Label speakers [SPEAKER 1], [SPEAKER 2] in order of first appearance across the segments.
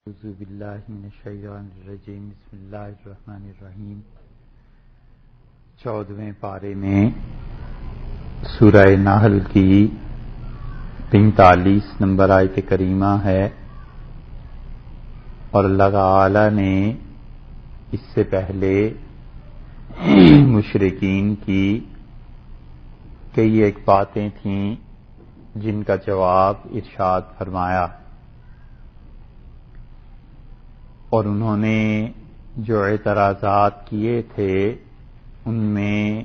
[SPEAKER 1] اعوذ باللہ من الشیطان الرجیم بسم اللہ الرحمن الرحیم 14ویں پارے میں سورہ نحل کی 45 نمبر آیت کریمہ ہے، اور اللہ تعالی نے اس سے پہلے مشرکین کی کئی ایک باتیں تھیں جن کا جواب ارشاد فرمایا، اور انہوں نے جو اعتراضات کیے تھے ان میں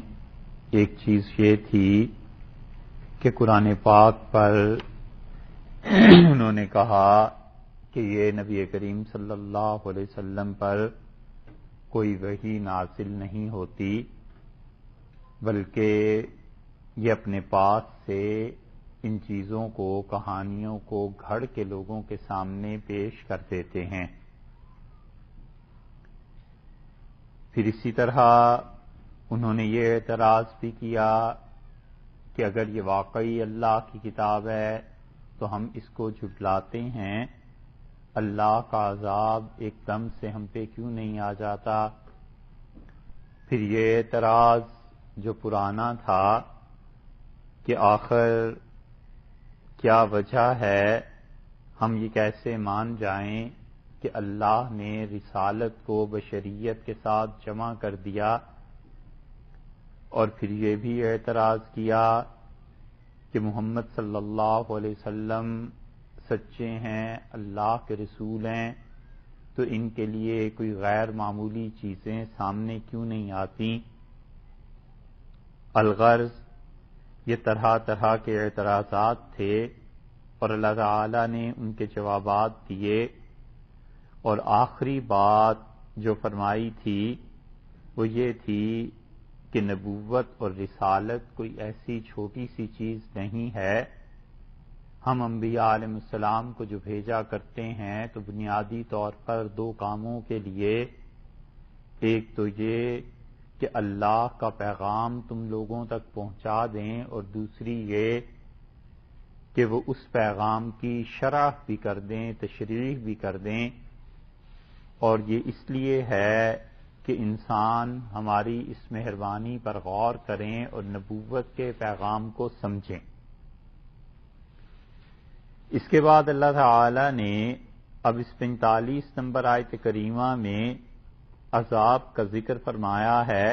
[SPEAKER 1] ایک چیز یہ تھی کہ قرآن پاک پر انہوں نے کہا کہ یہ نبی کریم صلی اللہ علیہ وسلم پر کوئی وحی نازل نہیں ہوتی، بلکہ یہ اپنے پاس سے ان چیزوں کو، کہانیوں کو گھڑ کے لوگوں کے سامنے پیش کر دیتے ہیں۔ پھر اسی طرح انہوں نے یہ اعتراض بھی کیا کہ اگر یہ واقعی اللہ کی کتاب ہے تو ہم اس کو جھٹلاتے ہیں، اللہ کا عذاب ایک دم سے ہم پہ کیوں نہیں آ جاتا؟ پھر یہ اعتراض جو پرانا تھا کہ آخر کیا وجہ ہے، ہم یہ کیسے مان جائیں کہ اللہ نے رسالت کو بشریت کے ساتھ جمع کر دیا؟ اور پھر یہ بھی اعتراض کیا کہ محمد صلی اللہ علیہ وسلم سچے ہیں، اللہ کے رسول ہیں، تو ان کے لیے کوئی غیر معمولی چیزیں سامنے کیوں نہیں آتی؟ الغرض یہ طرح طرح کے اعتراضات تھے، اور اللہ تعالی نے ان کے جوابات دیے، اور آخری بات جو فرمائی تھی وہ یہ تھی کہ نبوت اور رسالت کوئی ایسی چھوٹی سی چیز نہیں ہے۔ ہم انبیاء علیہ السلام کو جو بھیجا کرتے ہیں تو بنیادی طور پر دو کاموں کے لیے، ایک تو یہ کہ اللہ کا پیغام تم لوگوں تک پہنچا دیں، اور دوسری یہ کہ وہ اس پیغام کی شرح بھی کر دیں، تشریح بھی کر دیں۔ اور یہ اس لیے ہے کہ انسان ہماری اس مہربانی پر غور کریں اور نبوت کے پیغام کو سمجھیں۔ اس کے بعد اللہ تعالی نے اب اس 45 نمبر آیت کریمہ میں عذاب کا ذکر فرمایا ہے،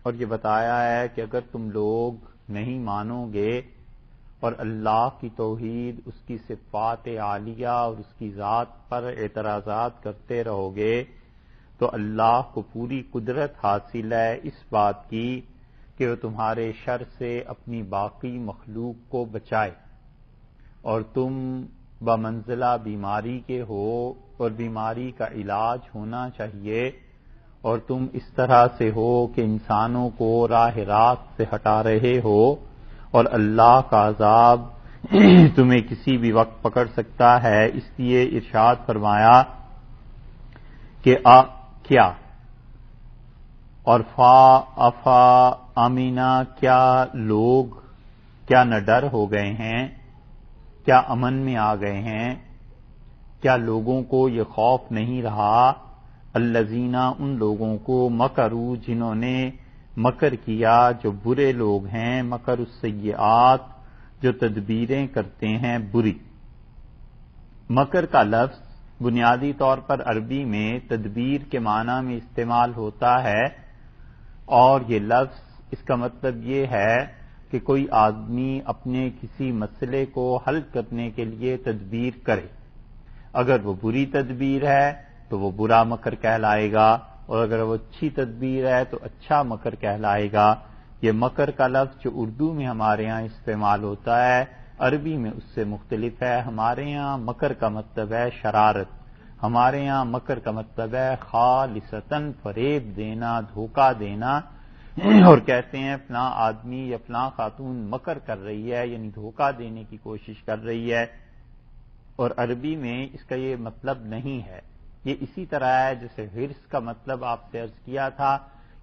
[SPEAKER 1] اور یہ بتایا ہے کہ اگر تم لوگ نہیں مانو گے اور اللہ کی توحید، اس کی صفات عالیہ اور اس کی ذات پر اعتراضات کرتے رہو گے تو اللہ کو پوری قدرت حاصل ہے اس بات کی کہ وہ تمہارے شر سے اپنی باقی مخلوق کو بچائے، اور تم بمنزلہ بیماری کے ہو اور بیماری کا علاج ہونا چاہیے، اور تم اس طرح سے ہو کہ انسانوں کو راہ راست سے ہٹا رہے ہو، اور اللہ کا عذاب تمہیں کسی بھی وقت پکڑ سکتا ہے۔ اس لیے ارشاد فرمایا کہ کیا اور افا امینا، کیا لوگ کیا نہ ڈر ہو گئے ہیں، کیا امن میں آ گئے ہیں، کیا لوگوں کو یہ خوف نہیں رہا؟ الذین، ان لوگوں کو مکروا، جنہوں نے مکر کیا، جو برے لوگ ہیں، مکر السیئات، جو تدبیریں کرتے ہیں بری۔ مکر کا لفظ بنیادی طور پر عربی میں تدبیر کے معنی میں استعمال ہوتا ہے، اور یہ لفظ اس کا مطلب یہ ہے کہ کوئی آدمی اپنے کسی مسئلے کو حل کرنے کے لیے تدبیر کرے۔ اگر وہ بری تدبیر ہے تو وہ برا مکر کہلائے گا، اور اگر وہ اچھی تدبیر ہے تو اچھا مکر کہلائے گا۔ یہ مکر کا لفظ جو اردو میں ہمارے ہاں استعمال ہوتا ہے، عربی میں اس سے مختلف ہے۔ ہمارے ہاں مکر کا مطلب ہے شرارت، ہمارے ہاں مکر کا مطلب ہے خالصتاً فریب دینا، دھوکہ دینا، اور کہتے ہیں فلاں آدمی یا فلاں خاتون مکر کر رہی ہے، یعنی دھوکہ دینے کی کوشش کر رہی ہے، اور عربی میں اس کا یہ مطلب نہیں ہے۔ یہ اسی طرح ہے جیسے حرص کا مطلب آپ سے عرض کیا تھا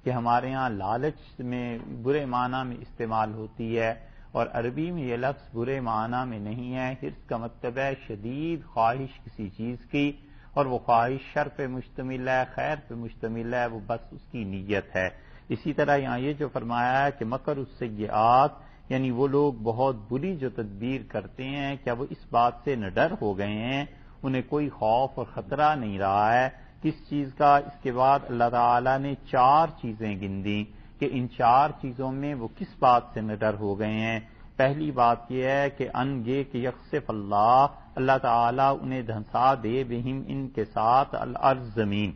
[SPEAKER 1] کہ ہمارے ہاں لالچ میں برے معنی میں استعمال ہوتی ہے، اور عربی میں یہ لفظ برے معنی میں نہیں ہے۔ حرص کا مطلب ہے شدید خواہش کسی چیز کی، اور وہ خواہش شر پہ مشتمل ہے، خیر پہ مشتمل ہے، وہ بس اس کی نیت ہے۔ اسی طرح یہاں یہ جو فرمایا ہے کہ مکر السیئات، یعنی وہ لوگ بہت بری جو تدبیر کرتے ہیں، کیا وہ اس بات سے نڈر ہو گئے ہیں، انہیں کوئی خوف اور خطرہ نہیں رہا ہے کس چیز کا؟ اس کے بعد اللہ تعالیٰ نے 4 چیزیں گن دیں کہ ان 4 چیزوں میں وہ کس بات سے نڈر ہو گئے ہیں۔ پہلی بات یہ ہے کہ یہ کہ یخسف اللہ تعالیٰ انہیں دھنسا دے بہم ان کے ساتھ الارض زمین،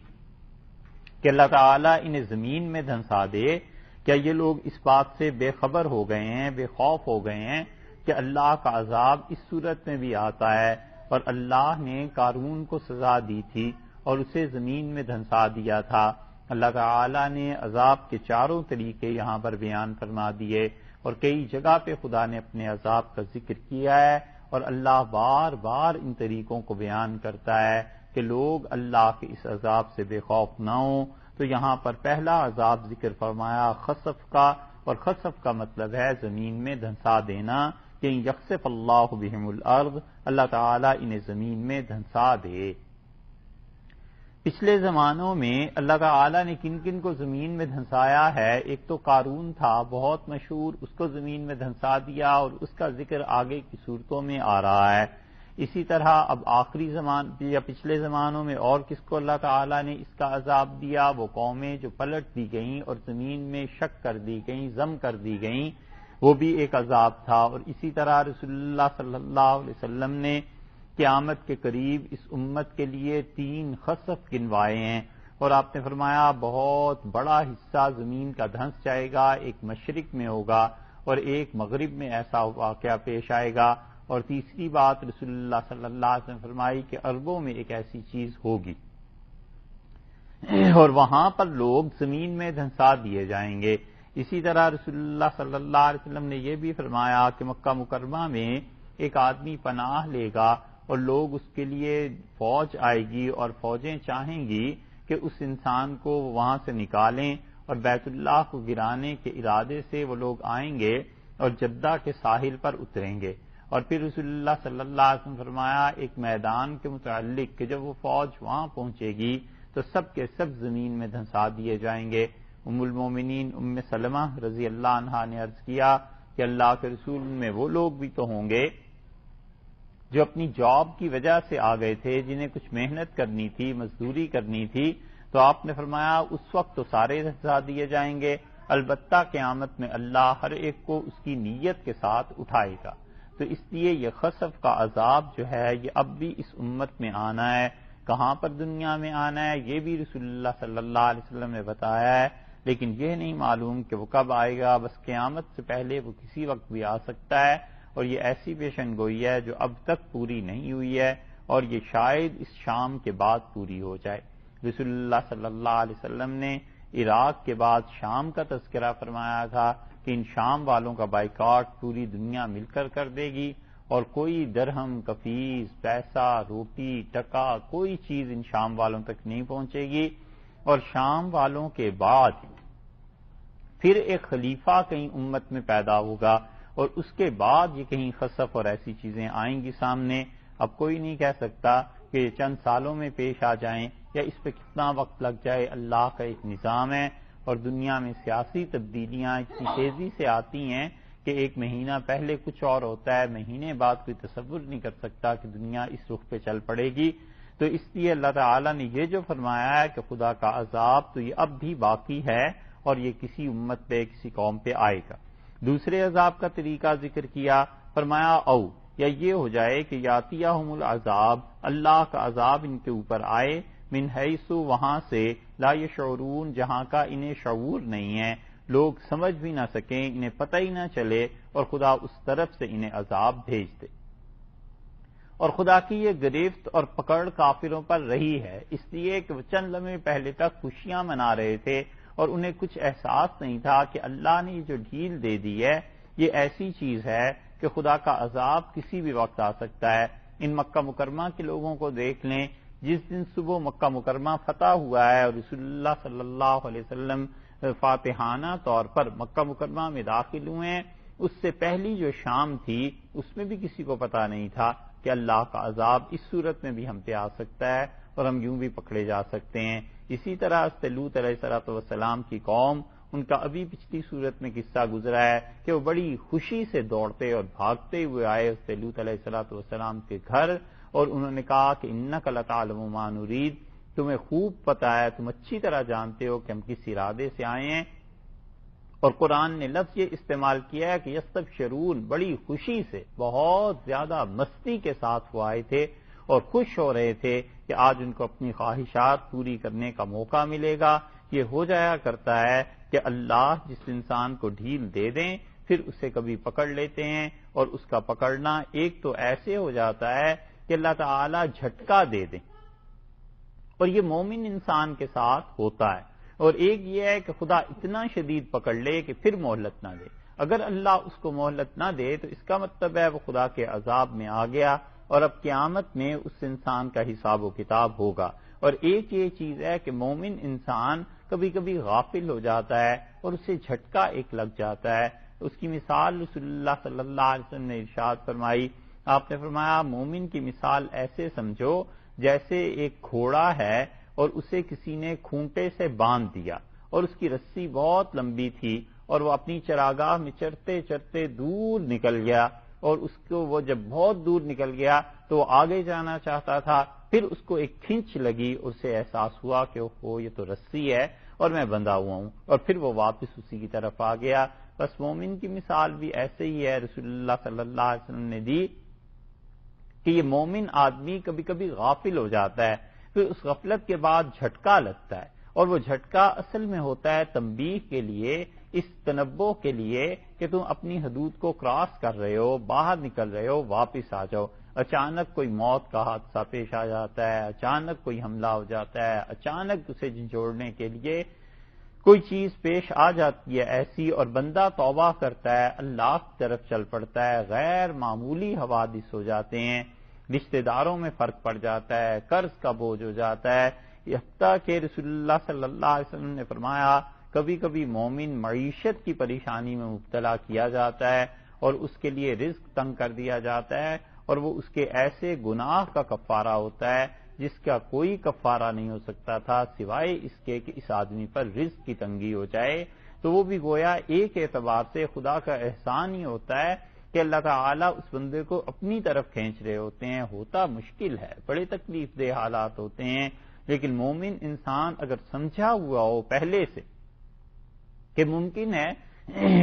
[SPEAKER 1] کہ اللہ تعالیٰ انہیں زمین میں دھنسا دے۔ کیا یہ لوگ اس بات سے بے خبر ہو گئے ہیں، بے خوف ہو گئے ہیں کہ اللہ کا عذاب اس صورت میں بھی آتا ہے؟ اور اللہ نے قارون کو سزا دی تھی اور اسے زمین میں دھنسا دیا تھا۔ اللہ تعالیٰ نے عذاب کے 4 طریقے یہاں پر بیان فرما دیے، اور کئی جگہ پہ خدا نے اپنے عذاب کا ذکر کیا ہے، اور اللہ بار بار ان طریقوں کو بیان کرتا ہے کہ لوگ اللہ کے اس عذاب سے بے خوف نہ ہوں۔ تو یہاں پر پہلا عذاب ذکر فرمایا خسف کا، اور خسف کا مطلب ہے زمین میں دھنسا دینا، کہ یخسف اللہ بہم الارض، اللہ تعالیٰ انہیں زمین میں دھنسا دے۔ پچھلے زمانوں میں اللہ تعالیٰ نے کن کن کو زمین میں دھنسایا ہے؟ ایک تو قارون تھا بہت مشہور، اس کو زمین میں دھنسا دیا، اور اس کا ذکر آگے کی صورتوں میں آ رہا ہے۔ اسی طرح اب آخری زمان یا پچھلے زمانوں میں اور کس کو اللہ تعالیٰ نے اس کا عذاب دیا؟ وہ قومیں جو پلٹ دی گئیں اور زمین میں شک کر دی گئیں، ضم کر دی گئیں، وہ بھی ایک عذاب تھا۔ اور اسی طرح رسول اللہ صلی اللہ علیہ وسلم نے قیامت کے قریب اس امت کے لیے 3 خسف گنوائے ہیں، اور آپ نے فرمایا بہت بڑا حصہ زمین کا دھنس جائے گا، ایک مشرق میں ہوگا اور ایک مغرب میں ایسا واقعہ پیش آئے گا، اور تیسری بات رسول اللہ صلی اللہ علیہ وسلم فرمائی کہ عربوں میں ایک ایسی چیز ہوگی اور وہاں پر لوگ زمین میں دھنسا دیے جائیں گے۔ اسی طرح رسول اللہ صلی اللہ علیہ وسلم نے یہ بھی فرمایا کہ مکہ مکرمہ میں ایک آدمی پناہ لے گا اور لوگ اس کے لیے فوج آئے گی اور فوجیں چاہیں گی کہ اس انسان کو وہاں سے نکالیں، اور بیت اللہ کو گرانے کے ارادے سے وہ لوگ آئیں گے اور جدہ کے ساحل پر اتریں گے۔ اور پھر رسول اللہ صلی اللہ علیہ وسلم فرمایا ایک میدان کے متعلق کہ جب وہ فوج وہاں پہنچے گی تو سب کے سب زمین میں دھنسا دیے جائیں گے۔ ام المومنین ام سلمہ رضی اللہ عنہا نے عرض کیا کہ اللہ کے رسول میں وہ لوگ بھی تو ہوں گے جو اپنی جاب کی وجہ سے آ گئے تھے، جنہیں کچھ محنت کرنی تھی، مزدوری کرنی تھی، تو آپ نے فرمایا اس وقت تو سارے دھنسا دیے جائیں گے، البتہ قیامت میں اللہ ہر ایک کو اس کی نیت کے ساتھ اٹھائے گا۔ تو اس لیے یہ خسف کا عذاب جو ہے یہ اب بھی اس امت میں آنا ہے۔ کہاں پر دنیا میں آنا ہے یہ بھی رسول اللہ صلی اللہ علیہ وسلم نے بتایا ہے، لیکن یہ نہیں معلوم کہ وہ کب آئے گا، بس قیامت سے پہلے وہ کسی وقت بھی آ سکتا ہے، اور یہ ایسی پیشن گوئی ہے جو اب تک پوری نہیں ہوئی ہے، اور یہ شاید اس شام کے بعد پوری ہو جائے۔ رسول اللہ صلی اللہ علیہ وسلم نے عراق کے بعد شام کا تذکرہ فرمایا تھا کہ ان شام والوں کا بائیکاٹ پوری دنیا مل کر دے گی، اور کوئی درہم، کفیس، پیسہ، روٹی، ٹکا، کوئی چیز ان شام والوں تک نہیں پہنچے گی۔ اور شام والوں کے بعد پھر ایک خلیفہ کہیں امت میں پیدا ہوگا، اور اس کے بعد یہ کہیں خسف اور ایسی چیزیں آئیں گی سامنے۔ اب کوئی نہیں کہہ سکتا کہ یہ چند سالوں میں پیش آ جائیں یا اس پہ کتنا وقت لگ جائے، اللہ کا ایک نظام ہے، اور دنیا میں سیاسی تبدیلیاں اتنی تیزی سے آتی ہیں کہ ایک مہینہ پہلے کچھ اور ہوتا ہے، مہینے بعد کوئی تصور نہیں کر سکتا کہ دنیا اس رخ پہ چل پڑے گی۔ تو اس لیے اللہ تعالیٰ نے یہ جو فرمایا ہے کہ خدا کا عذاب تو یہ اب بھی باقی ہے، اور یہ کسی امت پہ کسی قوم پہ آئے گا۔ دوسرے عذاب کا طریقہ ذکر کیا، فرمایا او یا یہ ہو جائے کہ یاتیہم العذاب، اللہ کا عذاب ان کے اوپر آئے، من حیث وہاں سے، لا یشعرون جہاں کا انہیں شعور نہیں ہے، لوگ سمجھ بھی نہ سکیں، انہیں پتہ ہی نہ چلے، اور خدا اس طرف سے انہیں عذاب بھیج دے۔ اور خدا کی یہ گرفت اور پکڑ کافروں پر رہی ہے، اس لیے کہ وہ چند لمحے پہلے تک خوشیاں منا رہے تھے اور انہیں کچھ احساس نہیں تھا کہ اللہ نے جو ڈھیل دے دی ہے یہ ایسی چیز ہے کہ خدا کا عذاب کسی بھی وقت آ سکتا ہے۔ ان مکہ مکرمہ کے لوگوں کو دیکھ لیں، جس دن صبح مکہ مکرمہ فتح ہوا ہے اور رسول اللہ صلی اللہ علیہ وسلم فاتحانہ طور پر مکہ مکرمہ میں داخل ہوئے ہیں، اس سے پہلی جو شام تھی اس میں بھی کسی کو پتا نہیں تھا کہ اللہ کا عذاب اس صورت میں بھی ہم پہ آ سکتا ہے، اور ہم یوں بھی پکڑے جا سکتے ہیں۔ اسی طرح لوط علیہ السلام کی قوم، ان کا ابھی پچھلی صورت میں قصہ گزرا ہے کہ وہ بڑی خوشی سے دوڑتے اور بھاگتے ہوئے آئے لوط علیہ السلام کے گھر، اور انہوں نے کہا کہ انک لتعلم ما نرید، تمہیں خوب پتہ ہے، تم اچھی طرح جانتے ہو کہ ہم کس ارادے سے آئے ہیں۔ اور قرآن نے لفظ یہ استعمال کیا ہے کہ یستبشرون، بڑی خوشی سے، بہت زیادہ مستی کے ساتھ وہ آئے تھے اور خوش ہو رہے تھے کہ آج ان کو اپنی خواہشات پوری کرنے کا موقع ملے گا۔ یہ ہو جایا کرتا ہے کہ اللہ جس انسان کو ڈھیل دے دیں پھر اسے کبھی پکڑ لیتے ہیں، اور اس کا پکڑنا ایک تو ایسے ہو جاتا ہے کہ اللہ تعالی جھٹکا دے دیں، اور یہ مومن انسان کے ساتھ ہوتا ہے، اور ایک یہ ہے کہ خدا اتنا شدید پکڑ لے کہ پھر مہلت نہ دے۔ اگر اللہ اس کو مہلت نہ دے تو اس کا مطلب ہے وہ خدا کے عذاب میں آ گیا، اور اب قیامت میں اس انسان کا حساب و کتاب ہوگا۔ اور ایک یہ چیز ہے کہ مومن انسان کبھی کبھی غافل ہو جاتا ہے اور اسے جھٹکا ایک لگ جاتا ہے۔ اس کی مثال رسول اللہ صلی اللہ علیہ وسلم نے ارشاد فرمائی، آپ نے فرمایا مومن کی مثال ایسے سمجھو جیسے ایک گھوڑا ہے اور اسے کسی نے کھونٹے سے باندھ دیا، اور اس کی رسی بہت لمبی تھی، اور وہ اپنی چراگاہ میں چرتے چرتے دور نکل گیا، اور اس کو وہ جب بہت دور نکل گیا تو وہ آگے جانا چاہتا تھا، پھر اس کو ایک کھنچ لگی، اسے احساس ہوا کہ اوہ یہ تو رسی ہے اور میں بندھا ہوا ہوں، اور پھر وہ واپس اسی کی طرف آ گیا۔ بس مومن کی مثال بھی ایسے ہی ہے، رسول اللہ صلی اللہ علیہ وسلم نے دی کہ یہ مومن آدمی کبھی کبھی غافل ہو جاتا ہے، پھر اس غفلت کے بعد جھٹکا لگتا ہے، اور وہ جھٹکا اصل میں ہوتا ہے تنبیہ کے لیے، اس تنبؤ کے لیے کہ تم اپنی حدود کو کراس کر رہے ہو، باہر نکل رہے ہو، واپس آ جاؤ۔ اچانک کوئی موت کا حادثہ پیش آ جاتا ہے، اچانک کوئی حملہ ہو جاتا ہے، اچانک اسے جھنجھوڑنے کے لیے کوئی چیز پیش آ جاتی ہے ایسی، اور بندہ توبہ کرتا ہے، اللہ کی طرف چل پڑتا ہے، غیر معمولی حوادث ہو جاتے ہیں، رشتہ داروں میں فرق پڑ جاتا ہے، قرض کا بوجھ ہو جاتا ہے، حتیٰ کہ رسول اللہ صلی اللہ علیہ وسلم نے فرمایا کبھی کبھی مومن معیشت کی پریشانی میں مبتلا کیا جاتا ہے اور اس کے لیے رزق تنگ کر دیا جاتا ہے، اور وہ اس کے ایسے گناہ کا کفارہ ہوتا ہے جس کا کوئی کفارہ نہیں ہو سکتا تھا سوائے اس کے کہ اس آدمی پر رزق کی تنگی ہو جائے، تو وہ بھی گویا ایک اعتبار سے خدا کا احسان ہی ہوتا ہے کہ اللہ تعالیٰ اس بندے کو اپنی طرف کھینچ رہے ہوتے ہیں۔ ہوتا مشکل ہے، بڑے تکلیف دہ حالات ہوتے ہیں، لیکن مومن انسان اگر سمجھا ہوا ہو پہلے سے کہ ممکن ہے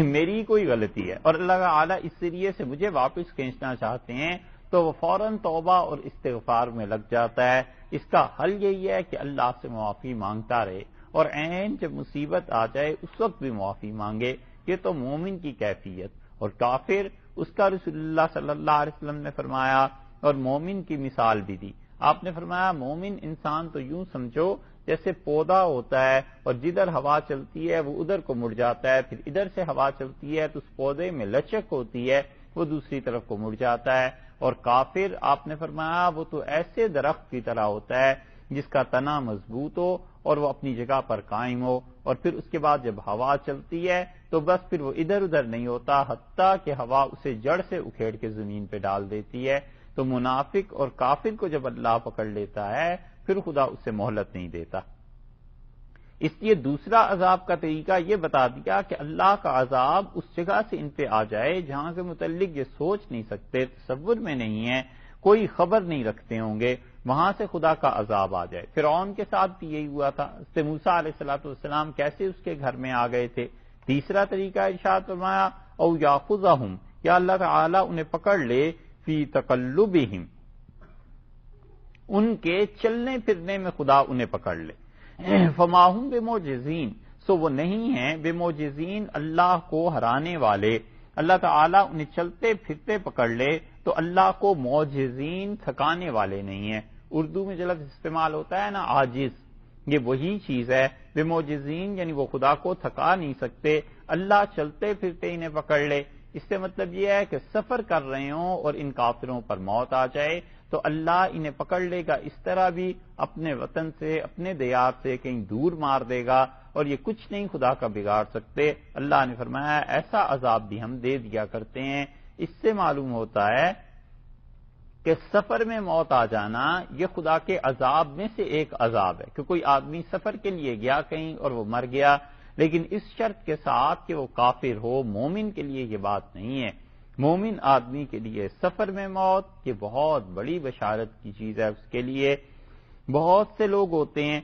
[SPEAKER 1] میری کوئی غلطی ہے اور اللہ تعالیٰ اس ذریعے سے مجھے واپس کھینچنا چاہتے ہیں، تو وہ فوراً توبہ اور استغفار میں لگ جاتا ہے۔ اس کا حل یہی ہے کہ اللہ سے معافی مانگتا رہے، اور عین جب مصیبت آ جائے اس وقت بھی معافی مانگے۔ یہ تو مومن کی کیفیت، اور کافر اس کا رسول اللہ صلی اللہ علیہ وسلم نے فرمایا، اور مومن کی مثال بھی دی۔ آپ نے فرمایا مومن انسان تو یوں سمجھو جیسے پودا ہوتا ہے، اور جدھر ہوا چلتی ہے وہ ادھر کو مڑ جاتا ہے، پھر ادھر سے ہوا چلتی ہے تو اس پودے میں لچک ہوتی ہے، وہ دوسری طرف کو مڑ جاتا ہے۔ اور کافر آپ نے فرمایا وہ تو ایسے درخت کی طرح ہوتا ہے جس کا تنا مضبوط ہو اور وہ اپنی جگہ پر قائم ہو، اور پھر اس کے بعد جب ہوا چلتی ہے تو بس پھر وہ ادھر ادھر نہیں ہوتا، حتیٰ کہ ہوا اسے جڑ سے اکھیڑ کے زمین پہ ڈال دیتی ہے۔ تو منافق اور کافر کو جب اللہ پکڑ لیتا ہے پھر خدا اسے مہلت نہیں دیتا۔ اس لیے دوسرا عذاب کا طریقہ یہ بتا دیا کہ اللہ کا عذاب اس جگہ سے ان پہ آ جائے جہاں کے متعلق یہ سوچ نہیں سکتے، تصور میں نہیں ہے، کوئی خبر نہیں رکھتے ہوں گے، وہاں سے خدا کا عذاب آ جائے۔ فرعون کے ساتھ بھی یہی ہوا تھا، موسیٰ علیہ السلام کیسے اس کے گھر میں آ گئے تھے۔ تیسرا طریقہ ارشاد فرمایا او یاخذہم، یا اللہ تعالیٰ انہیں پکڑ لے فی تقلبہم، ان کے چلنے پھرنے میں خدا انہیں پکڑ لے۔ فما ہم بمعجزین، سو وہ نہیں ہیں بمعجزین اللہ کو ہرانے والے۔ اللہ تعالیٰ انہیں چلتے پھرتے پکڑ لے تو اللہ کو معجزین تھکانے والے نہیں ہیں۔ اردو میں جو لفظ استعمال ہوتا ہے نا عاجز، یہ وہی چیز ہے۔ بمعجزین یعنی وہ خدا کو تھکا نہیں سکتے، اللہ چلتے پھرتے انہیں پکڑ لے۔ اس سے مطلب یہ ہے کہ سفر کر رہے ہوں اور ان کافروں پر موت آ جائے تو اللہ انہیں پکڑ لے گا، اس طرح بھی اپنے وطن سے اپنے دیار سے کہیں دور مار دے گا، اور یہ کچھ نہیں خدا کا بگاڑ سکتے۔ اللہ نے فرمایا ایسا عذاب بھی ہم دے دیا کرتے ہیں۔ اس سے معلوم ہوتا ہے کہ سفر میں موت آ جانا یہ خدا کے عذاب میں سے ایک عذاب ہے کہ کوئی آدمی سفر کے لیے گیا کہیں اور وہ مر گیا، لیکن اس شرط کے ساتھ کہ وہ کافر ہو۔ مومن کے لیے یہ بات نہیں ہے۔ مومن آدمی کے لیے سفر میں موت یہ بہت بڑی بشارت کی چیز ہے اس کے لیے۔ بہت سے لوگ ہوتے ہیں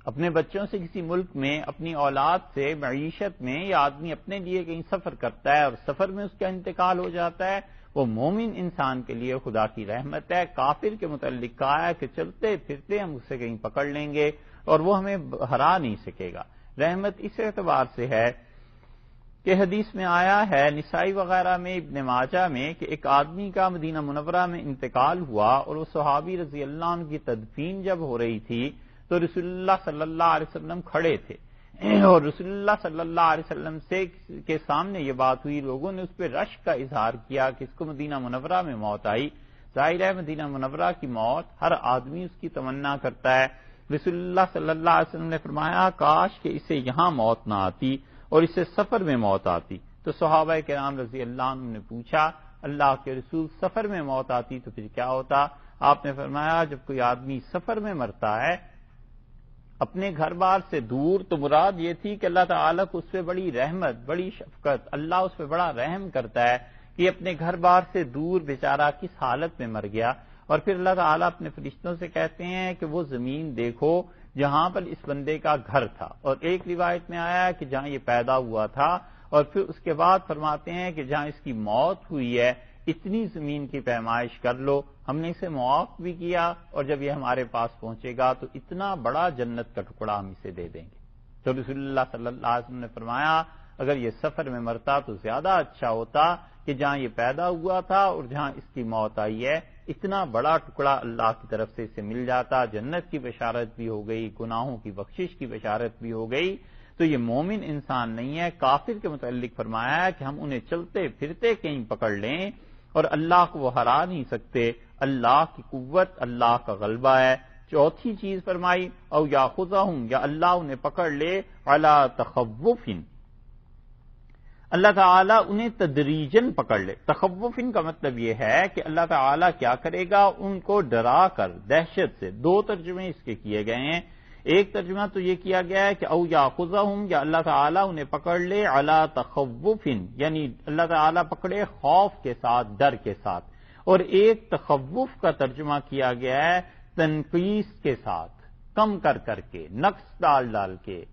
[SPEAKER 1] اپنے بچوں سے کسی ملک میں، اپنی اولاد سے معیشت میں، یا آدمی اپنے لیے کہیں سفر کرتا ہے اور سفر میں اس کا انتقال ہو جاتا ہے، وہ مومن انسان کے لیے خدا کی رحمت ہے۔ کافر کے متعلق کہا ہے کہ چلتے پھرتے ہم اسے کہیں پکڑ لیں گے اور وہ ہمیں ہرا نہیں سکے گا۔ رحمت اس اعتبار سے ہے کہ حدیث میں آیا ہے نسائی وغیرہ میں، ابن ماجہ میں، کہ ایک آدمی کا مدینہ منورہ میں انتقال ہوا اور وہ صحابی رضی اللہ عنہ کی تدفین جب ہو رہی تھی تو رسول اللہ صلی اللہ علیہ وسلم کھڑے تھے اور رسول اللہ صلی اللہ علیہ وسلم کے سامنے یہ بات ہوئی، لوگوں نے اس پہ رشک کا اظہار کیا کہ اس کو مدینہ منورہ میں موت آئی۔ ظاہر ہے مدینہ منورہ کی موت ہر آدمی اس کی تمنا کرتا ہے۔ رسول اللہ صلی اللہ علیہ وسلم نے فرمایا کاش کہ اسے یہاں موت نہ آتی اور اسے سفر میں موت آتی۔ تو صحابہ کرام رضی اللہ عنہ نے پوچھا اللہ کے رسول سفر میں موت آتی تو پھر کیا ہوتا؟ آپ نے فرمایا جب کوئی آدمی سفر میں مرتا ہے اپنے گھر بار سے دور، تو مراد یہ تھی کہ اللہ تعالیٰ کو اس پہ بڑی رحمت، بڑی شفقت، اللہ اس پہ بڑا رحم کرتا ہے کہ اپنے گھر بار سے دور بیچارہ کس حالت میں مر گیا، اور پھر اللہ تعالیٰ اپنے فرشتوں سے کہتے ہیں کہ وہ زمین دیکھو جہاں پر اس بندے کا گھر تھا، اور ایک روایت میں آیا ہے کہ جہاں یہ پیدا ہوا تھا، اور پھر اس کے بعد فرماتے ہیں کہ جہاں اس کی موت ہوئی ہے اتنی زمین کی پیمائش کر لو، ہم نے اسے معاف بھی کیا، اور جب یہ ہمارے پاس پہنچے گا تو اتنا بڑا جنت کا ٹکڑا ہم اسے دے دیں گے۔ تو رسول اللہ صلی اللہ علیہ وسلم نے فرمایا اگر یہ سفر میں مرتا تو زیادہ اچھا ہوتا کہ جہاں یہ پیدا ہوا تھا اور جہاں اس کی موت آئی ہے اتنا بڑا ٹکڑا اللہ کی طرف سے اسے مل جاتا، جنت کی بشارت بھی ہو گئی، گناہوں کی بخشش کی بشارت بھی ہو گئی۔ تو یہ مومن انسان نہیں ہے۔ کافر کے متعلق فرمایا ہے کہ ہم انہیں چلتے پھرتے کہیں پکڑ لیں اور اللہ کو وہ ہرا نہیں سکتے، اللہ کی قوت، اللہ کا غلبہ ہے۔ چوتھی چیز فرمائی او یاخذہم، یا اللہ انہیں پکڑ لے علی تخوف، اللہ تعالیٰ انہیں تدریجن پکڑ لے۔ تخوف کا مطلب یہ ہے کہ اللہ تعالیٰ کیا کرے گا، ان کو ڈرا کر، دہشت سے۔ دو ترجمے اس کے کیے گئے ہیں۔ ایک ترجمہ تو یہ کیا گیا ہے کہ او یاخذہم، یا اللہ تعالیٰ انہیں پکڑ لے علی تخوف، یعنی اللہ تعالیٰ پکڑے خوف کے ساتھ، ڈر کے ساتھ۔ اور ایک تخوف کا ترجمہ کیا گیا ہے تنقیص کے ساتھ، کم کر کر کے، نقص ڈال ڈال کے،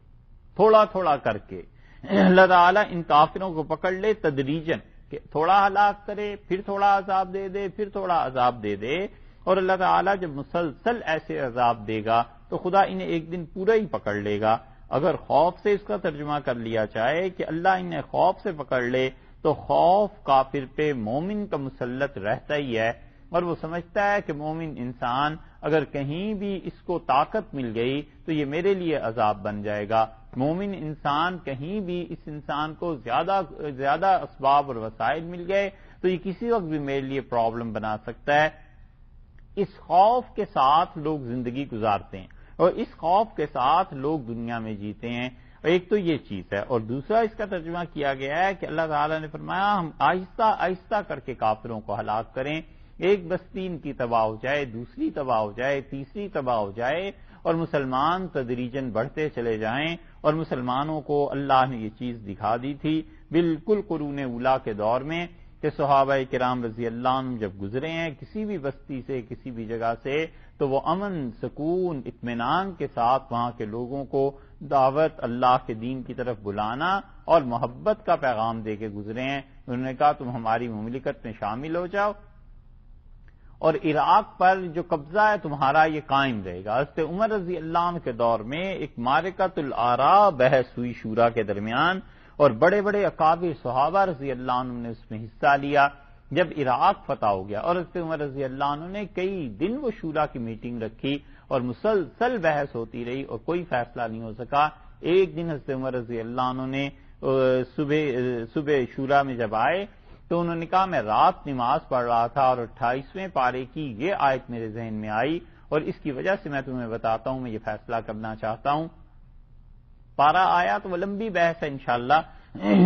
[SPEAKER 1] تھوڑا تھوڑا کر کے اللہ تعالیٰ ان کافروں کو پکڑ لے تدریجن، کہ تھوڑا ہلاک کرے، پھر تھوڑا عذاب دے دے، پھر تھوڑا عذاب دے دے، اور اللہ تعالیٰ جب مسلسل ایسے عذاب دے گا تو خدا انہیں ایک دن پورا ہی پکڑ لے گا۔ اگر خوف سے اس کا ترجمہ کر لیا جائے کہ اللہ انہیں خوف سے پکڑ لے تو خوف کافر پہ مومن کا مسلط رہتا ہی ہے، اور وہ سمجھتا ہے کہ مومن انسان اگر کہیں بھی اس کو طاقت مل گئی تو یہ میرے لیے عذاب بن جائے گا۔ مومن انسان کہیں بھی اس انسان کو زیادہ اسباب اور وسائل مل گئے تو یہ کسی وقت بھی میرے لیے پرابلم بنا سکتا ہے۔ اس خوف کے ساتھ لوگ زندگی گزارتے ہیں اور اس خوف کے ساتھ لوگ دنیا میں جیتے ہیں۔ ایک تو یہ چیز ہے، اور دوسرا اس کا ترجمہ کیا گیا ہے کہ اللہ تعالیٰ نے فرمایا ہم آہستہ آہستہ کر کے کافروں کو ہلاک کریں، ایک بستی ان کی تباہ ہو جائے، دوسری تباہ ہو جائے، تیسری تباہ ہو جائے، اور مسلمان تدریجن بڑھتے چلے جائیں۔ اور مسلمانوں کو اللہ نے یہ چیز دکھا دی تھی بالکل قرون اولیٰ کے دور میں کہ صحابہ کرام رضی اللہ عنہ جب گزرے ہیں کسی بھی بستی سے، کسی بھی جگہ سے، تو وہ امن، سکون، اطمینان کے ساتھ وہاں کے لوگوں کو دعوت اللہ کے دین کی طرف بلانا اور محبت کا پیغام دے کے گزرے ہیں۔ انہوں نے کہا تم ہماری مملکت میں شامل ہو جاؤ اور عراق پر جو قبضہ ہے تمہارا یہ قائم رہے گا۔ حضرت عمر رضی اللہ عنہ کے دور میں ایک معرکۃ الآراء بحث ہوئی شورا کے درمیان، اور بڑے بڑے اکابر صحابہ رضی اللہ عنہ نے اس میں حصہ لیا۔ جب عراق فتح ہو گیا اور حضرت عمر رضی اللہ عنہ نے کئی دن وہ شورا کی میٹنگ رکھی اور مسلسل بحث ہوتی رہی اور کوئی فیصلہ نہیں ہو سکا۔ ایک دن حضرت عمر رضی اللہ عنہ نے صبح شورا میں جب آئے تو انہوں نے کہا میں رات نماز پڑھ رہا تھا اور 28ویں پارے کی یہ آیت میرے ذہن میں آئی اور اس کی وجہ سے میں تمہیں بتاتا ہوں، میں یہ فیصلہ کرنا چاہتا ہوں۔ پارا آیا تو وہ لمبی بحث ہے، انشاءاللہ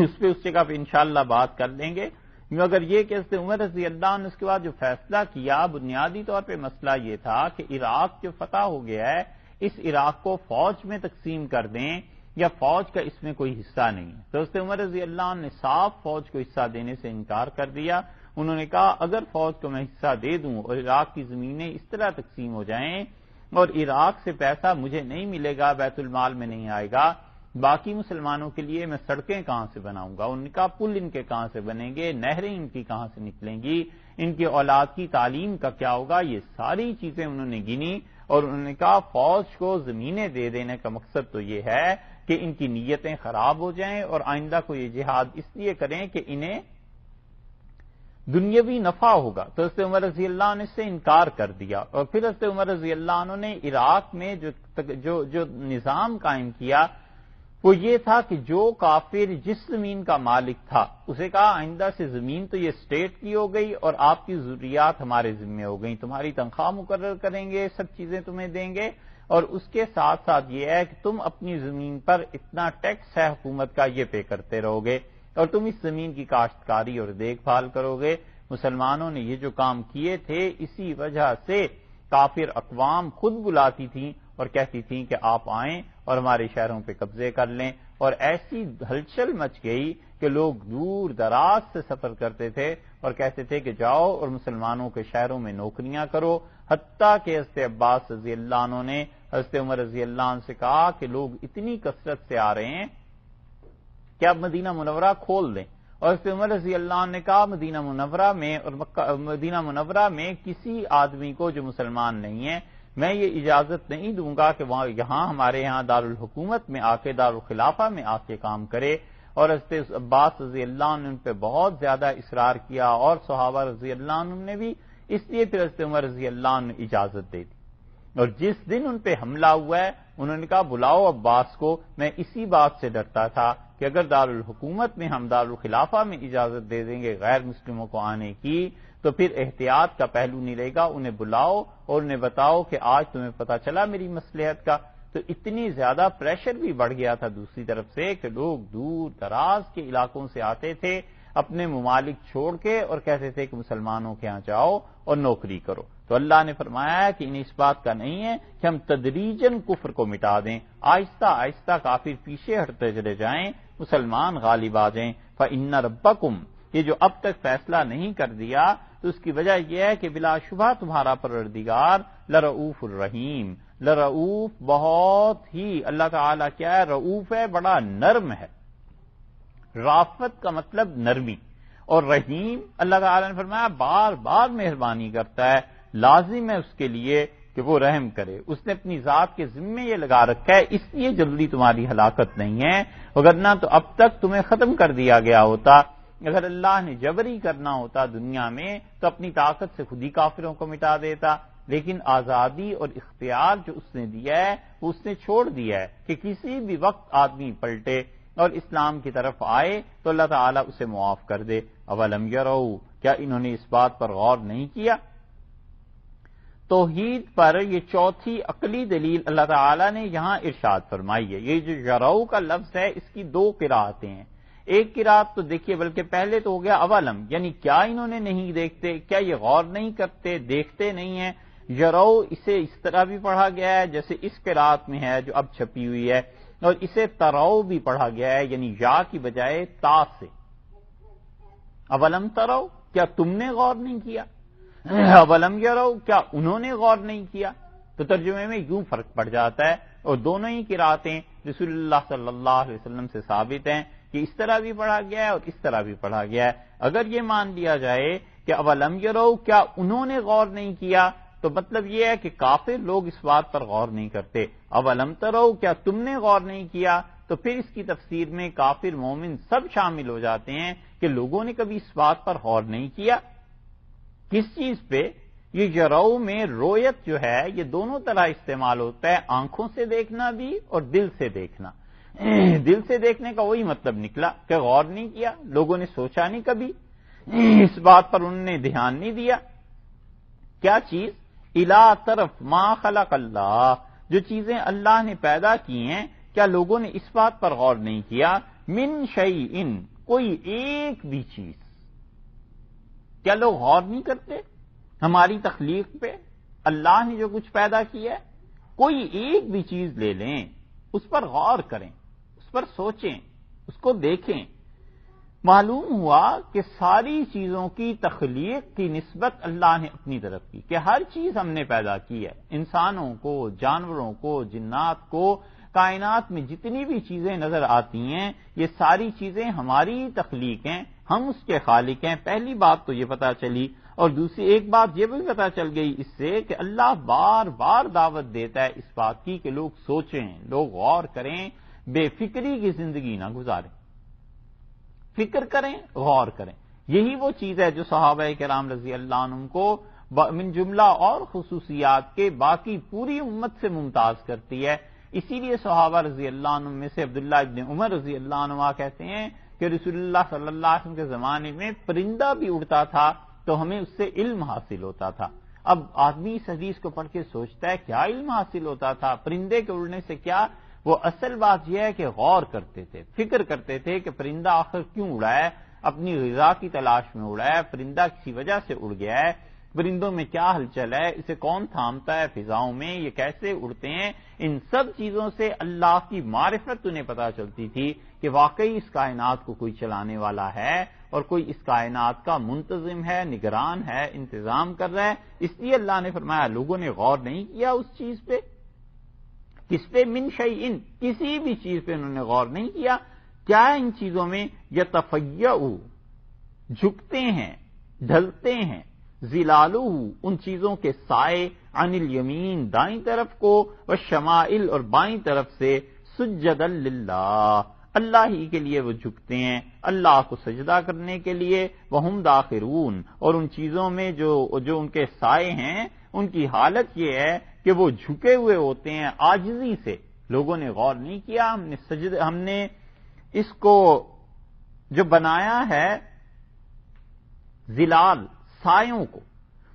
[SPEAKER 1] اس جگہ پہ انشاءاللہ بات کر لیں گے۔ مگر یہ کہ حضرت عمر رضی اللہ عنہ نے اس کے بعد جو فیصلہ کیا، بنیادی طور پہ مسئلہ یہ تھا کہ عراق جو فتح ہو گیا ہے اس عراق کو فوج میں تقسیم کر دیں یا فوج کا اس میں کوئی حصہ نہیں ہے۔ تو حضرت عمر رضی اللہ عنہ نے صاف فوج کو حصہ دینے سے انکار کر دیا۔ انہوں نے کہا اگر فوج کو میں حصہ دے دوں اور عراق کی زمینیں اس طرح تقسیم ہو جائیں اور عراق سے پیسہ مجھے نہیں ملے گا، بیت المال میں نہیں آئے گا، باقی مسلمانوں کے لیے میں سڑکیں کہاں سے بناؤں گا، ان کا پل ان کے کہاں سے بنیں گے، نہریں ان کی کہاں سے نکلیں گی، ان کی اولاد کی تعلیم کا کیا ہوگا، یہ ساری چیزیں انہوں نے گنی اور انہوں نے کہا فوج کو زمینیں دے دینے کا مقصد تو یہ ہے کہ ان کی نیتیں خراب ہو جائیں اور آئندہ کو یہ جہاد اس لیے کریں کہ انہیں دنیاوی نفع ہوگا۔ تو حضرت عمر رضی اللہ عنہ سے انکار کر دیا اور پھر حضرت عمر رضی اللہ عنہ نے عراق میں جو نظام قائم کیا وہ یہ تھا کہ جو کافر جس زمین کا مالک تھا اسے کہا آئندہ سے زمین تو یہ اسٹیٹ کی ہو گئی اور آپ کی ضروریات ہمارے ذمہ ہو گئی، تمہاری تنخواہ مقرر کریں گے، سب چیزیں تمہیں دیں گے، اور اس کے ساتھ ساتھ یہ ہے کہ تم اپنی زمین پر اتنا ٹیکس ہے حکومت کا یہ پے کرتے رہو گے اور تم اس زمین کی کاشتکاری اور دیکھ بھال کرو گے۔ مسلمانوں نے یہ جو کام کیے تھے اسی وجہ سے کافر اقوام خود بلاتی تھیں اور کہتی تھیں کہ آپ آئیں اور ہمارے شہروں پہ قبضے کر لیں، اور ایسی ہلچل مچ گئی کہ لوگ دور دراز سے سفر کرتے تھے اور کہتے تھے کہ جاؤ اور مسلمانوں کے شہروں میں نوکریاں کرو، حتیٰ کہ حضرت عباس رضی اللہ عنہ نے حضرت عمر رضی اللہ عنہ سے کہا کہ لوگ اتنی کثرت سے آ رہے ہیں کہ اب مدینہ منورہ کھول دیں، اور حضرت عمر رضی اللہ عنہ نے کہا مدینہ منورہ میں کسی آدمی کو جو مسلمان نہیں ہے میں یہ اجازت نہیں دوں گا کہ وہاں یہاں ہمارے یہاں دارالحکومت میں آ کے دارالخلافہ میں آ کے کام کرے، اور حضرت عباس رضی اللہ عنہ نے ان پہ بہت زیادہ اصرار کیا اور صحابہ رضی اللہ عنہ نے بھی، اس لیے پھر حضرت عمر رضی اللہ عنہ نے اجازت دے دی۔ اور جس دن ان پہ حملہ ہوا ہے انہوں نے کہا بلاؤ عباس کو، میں اسی بات سے ڈرتا تھا کہ اگر دارالحکومت میں ہم دارالخلافہ میں اجازت دے دیں گے غیر مسلموں کو آنے کی تو پھر احتیاط کا پہلو نہیں رہے گا، انہیں بلاؤ اور انہیں بتاؤ کہ آج تمہیں پتہ چلا میری مصلحت کا۔ تو اتنی زیادہ پریشر بھی بڑھ گیا تھا دوسری طرف سے کہ لوگ دور دراز کے علاقوں سے آتے تھے اپنے ممالک چھوڑ کے اور کہتے تھے کہ مسلمانوں کے ہاں جاؤ اور نوکری کرو۔ تو اللہ نے فرمایا کہ انہیں اس بات کا نہیں ہے کہ ہم تدریجاً کفر کو مٹا دیں، آہستہ آہستہ کافر پیچھے ہٹتے چلے جائیں، مسلمان غالب آ جائیں۔ فَإِنَّ رَبَّكُمْ، یہ جو اب تک فیصلہ نہیں کر دیا تو اس کی وجہ یہ ہے کہ بلا شبہ تمہارا پروردگار لرؤوف الرحیم، لرؤوف بہت ہی، اللہ تعالیٰ کیا ہے، رؤوف ہے، بڑا نرم ہے۔ رافت کا مطلب نرمی، اور رحیم اللہ تعالیٰ نے فرمایا بار بار مہربانی کرتا ہے، لازم ہے اس کے لیے کہ وہ رحم کرے، اس نے اپنی ذات کے ذمے یہ لگا رکھا ہے، اس لیے جلدی تمہاری ہلاکت نہیں ہے، وگرنہ تو اب تک تمہیں ختم کر دیا گیا ہوتا۔ اگر اللہ نے جبری کرنا ہوتا دنیا میں تو اپنی طاقت سے خود ہی کافروں کو مٹا دیتا، لیکن آزادی اور اختیار جو اس نے دیا ہے وہ اس نے چھوڑ دیا ہے کہ کسی بھی وقت آدمی پلٹے اور اسلام کی طرف آئے تو اللہ تعالیٰ اسے معاف کر دے۔ اولم یروا، کیا انہوں نے اس بات پر غور نہیں کیا؟ توحید پر یہ چوتھی عقلی دلیل اللہ تعالیٰ نے یہاں ارشاد فرمائی ہے۔ یہ جو یروا کا لفظ ہے اس کی دو قرأتیں ہیں، ایک قرأت تو دیکھیے بلکہ پہلے تو ہو گیا اولم، یعنی کیا انہوں نے نہیں دیکھتے، کیا یہ غور نہیں کرتے، دیکھتے نہیں ہیں۔ یروا اسے اس طرح بھی پڑھا گیا ہے جیسے اس قرأت میں ہے جو اب چھپی ہوئی ہے، اور اسے ترو بھی پڑھا گیا ہے، یعنی یا کی بجائے تا سے۔ اولم ترو، کیا تم نے غور نہیں کیا، اولم یروا، کیا انہوں نے غور نہیں کیا۔ تو ترجمے میں یوں فرق پڑ جاتا ہے، اور دونوں ہی قرأتیں رسول اللہ صلی اللہ علیہ وسلم سے ثابت ہیں کہ اس طرح بھی پڑھا گیا ہے اور اس طرح بھی پڑھا گیا ہے۔ اگر یہ مان لیا جائے کہ اولم یروا، کیا انہوں نے غور نہیں کیا، تو مطلب یہ ہے کہ کافر لوگ اس بات پر غور نہیں کرتے۔ اولم تروا، کیا تم نے غور نہیں کیا، تو پھر اس کی تفسیر میں کافر مومن سب شامل ہو جاتے ہیں کہ لوگوں نے کبھی اس بات پر غور نہیں کیا۔ کس چیز پہ؟ یہ یروا میں رویت جو ہے یہ دونوں طرح استعمال ہوتا ہے، آنکھوں سے دیکھنا بھی اور دل سے دیکھنا۔ دل سے دیکھنے کا وہی مطلب نکلا کہ غور نہیں کیا، لوگوں نے سوچا نہیں کبھی، اس بات پر انہوں نے دھیان نہیں دیا۔ کیا چیز؟ الا طرف ما خلق اللہ، جو چیزیں اللہ نے پیدا کی ہیں کیا لوگوں نے اس بات پر غور نہیں کیا؟ من شیئن، کوئی ایک بھی چیز، کیا لوگ غور نہیں کرتے ہماری تخلیق پہ؟ اللہ نے جو کچھ پیدا کیا ہے، کوئی ایک بھی چیز لے لیں، اس پر غور کریں، اس پر سوچیں، اس کو دیکھیں، معلوم ہوا کہ ساری چیزوں کی تخلیق کی نسبت اللہ نے اپنی طرف کی، کہ ہر چیز ہم نے پیدا کی ہے، انسانوں کو، جانوروں کو، جنات کو، کائنات میں جتنی بھی چیزیں نظر آتی ہیں یہ ساری چیزیں ہماری تخلیق ہیں، ہم اس کے خالق ہیں۔ پہلی بات تو یہ پتہ چلی، اور دوسری ایک بات یہ بھی پتہ چل گئی اس سے کہ اللہ بار بار دعوت دیتا ہے اس بات کی کہ لوگ سوچیں، لوگ غور کریں، بے فکری کی زندگی نہ گزاریں، فکر کریں، غور کریں۔ یہی وہ چیز ہے جو صحابہ کرام رضی اللہ عنہم کو من جملہ اور خصوصیات کے باقی پوری امت سے ممتاز کرتی ہے۔ اسی لیے صحابہ رضی اللہ عنہم میں سے عبداللہ ابن عمر رضی اللہ عنہ کہتے ہیں کہ رسول اللہ صلی اللہ علیہ وسلم کے زمانے میں پرندہ بھی اڑتا تھا تو ہمیں اس سے علم حاصل ہوتا تھا۔ اب آدمی اس حدیث کو پڑھ کے سوچتا ہے کیا علم حاصل ہوتا تھا پرندے کے اڑنے سے؟ کیا وہ اصل بات یہ ہے کہ غور کرتے تھے، فکر کرتے تھے کہ پرندہ آخر کیوں اڑا ہے، اپنی غذا کی تلاش میں اڑا ہے، پرندہ کسی وجہ سے اڑ گیا ہے، پرندوں میں کیا ہلچل ہے، اسے کون تھامتا ہے فضاؤں میں، یہ کیسے اڑتے ہیں۔ ان سب چیزوں سے اللہ کی معرفت انہیں پتہ چلتی تھی کہ واقعی اس کائنات کو کوئی چلانے والا ہے اور کوئی اس کائنات کا منتظم ہے، نگران ہے، انتظام کر رہا ہے۔ اس لیے اللہ نے فرمایا لوگوں نے غور نہیں کیا اس چیز پہ، کس پہ؟ من شیئن، کسی بھی چیز پہ انہوں نے غور نہیں کیا۔ کیا ان چیزوں میں یتفیعوا، جھکتے ہیں، ڈھلتے ہیں، ظلالہ، ان چیزوں کے سائے، عن الیمین، دائیں طرف کو، والشمائل، اور بائیں طرف سے، سجدا للہ، اللہ ہی کے لیے وہ جھکتے ہیں، اللہ کو سجدہ کرنے کے لیے، وہم داخرون، اور ان چیزوں میں جو ان کے سائے ہیں ان کی حالت یہ ہے کہ وہ جھکے ہوئے ہوتے ہیں عاجزی سے۔ لوگوں نے غور نہیں کیا، ہم نے اس کو جو بنایا ہے ظلال، سایوں کو،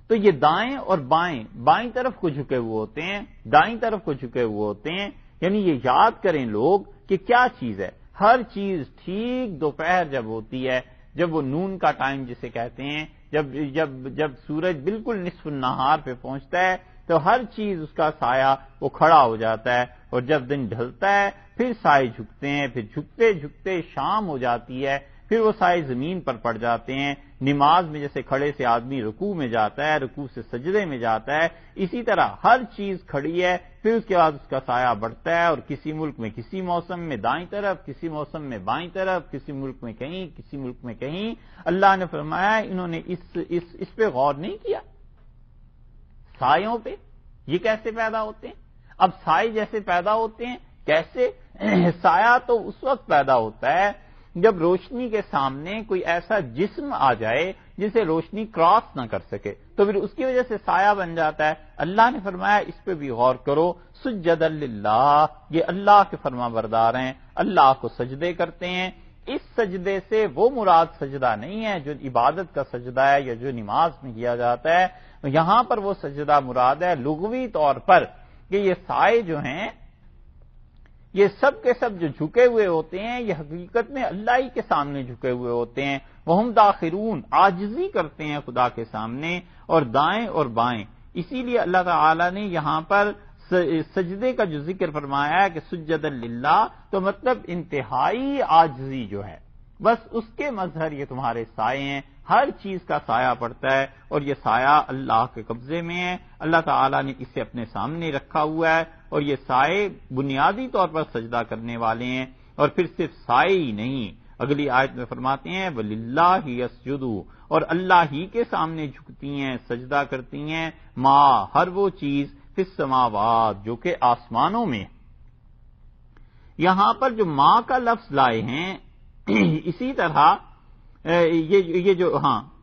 [SPEAKER 1] تو یہ دائیں اور بائیں طرف کو جھکے ہوئے ہوتے ہیں، دائیں طرف کو جھکے ہوئے ہوتے ہیں، یعنی یہ یاد کریں لوگ کہ کیا چیز ہے۔ ہر چیز ٹھیک دوپہر جب ہوتی ہے، جب وہ نون کا ٹائم جسے کہتے ہیں، جب سورج بالکل نصف النہار پہ پہنچتا ہے تو ہر چیز اس کا سایہ وہ کھڑا ہو جاتا ہے، اور جب دن ڈھلتا ہے پھر سائے جھکتے ہیں، پھر جھکتے جھکتے شام ہو جاتی ہے، پھر وہ سائے زمین پر پڑ جاتے ہیں۔ نماز میں جیسے کھڑے سے آدمی رکوع میں جاتا ہے، رکوع سے سجدے میں جاتا ہے، اسی طرح ہر چیز کھڑی ہے، پھر اس کے بعد اس کا سایہ بڑھتا ہے، اور کسی ملک میں کسی موسم میں دائیں طرف، کسی موسم میں بائیں طرف، کسی ملک میں کہیں، کسی ملک میں کہیں۔ اللہ نے فرمایا انہوں نے اس پہ غور نہیں کیا، سایوں پہ، یہ کیسے پیدا ہوتے ہیں۔ اب سائے جیسے پیدا ہوتے ہیں کیسے؟ سایہ تو اس وقت پیدا ہوتا ہے جب روشنی کے سامنے کوئی ایسا جسم آ جائے جسے روشنی کراس نہ کر سکے، تو پھر اس کی وجہ سے سایہ بن جاتا ہے۔ اللہ نے فرمایا اس پہ بھی غور کرو، سجدا للہ، یہ اللہ کے فرما بردار ہیں، اللہ کو سجدے کرتے ہیں۔ اس سجدے سے وہ مراد سجدہ نہیں ہے جو عبادت کا سجدہ ہے یا جو نماز میں کیا جاتا ہے، یہاں پر وہ سجدہ مراد ہے لغوی طور پر کہ یہ سائے جو ہیں یہ سب کے سب جو جھکے ہوئے ہوتے ہیں یہ حقیقت میں اللہ ہی کے سامنے جھکے ہوئے ہوتے ہیں، وہم داخرون، عاجزی کرتے ہیں خدا کے سامنے، اور دائیں اور بائیں۔ اسی لیے اللہ تعالی نے یہاں پر سجدے کا جو ذکر فرمایا ہے کہ سجدا للہ، تو مطلب انتہائی عاجزی جو ہے، بس اس کے مظہر یہ تمہارے سائے ہیں، ہر چیز کا سایہ پڑتا ہے، اور یہ سایہ اللہ کے قبضے میں ہے، اللہ تعالیٰ نے اسے اپنے سامنے رکھا ہوا ہے، اور یہ سائے بنیادی طور پر سجدہ کرنے والے ہیں۔ اور پھر صرف سائے ہی نہیں، اگلی آیت میں فرماتے ہیں وَلِلَّهِ يَسْجُدُ، اور اللہ ہی کے سامنے جھکتی ہیں، سجدہ کرتی ہیں، ما، ہر وہ چیز، فی السماوات، جو کہ آسمانوں میں۔ یہاں پر جو ما کا لفظ لائے ہیں اسی طرح یہ جو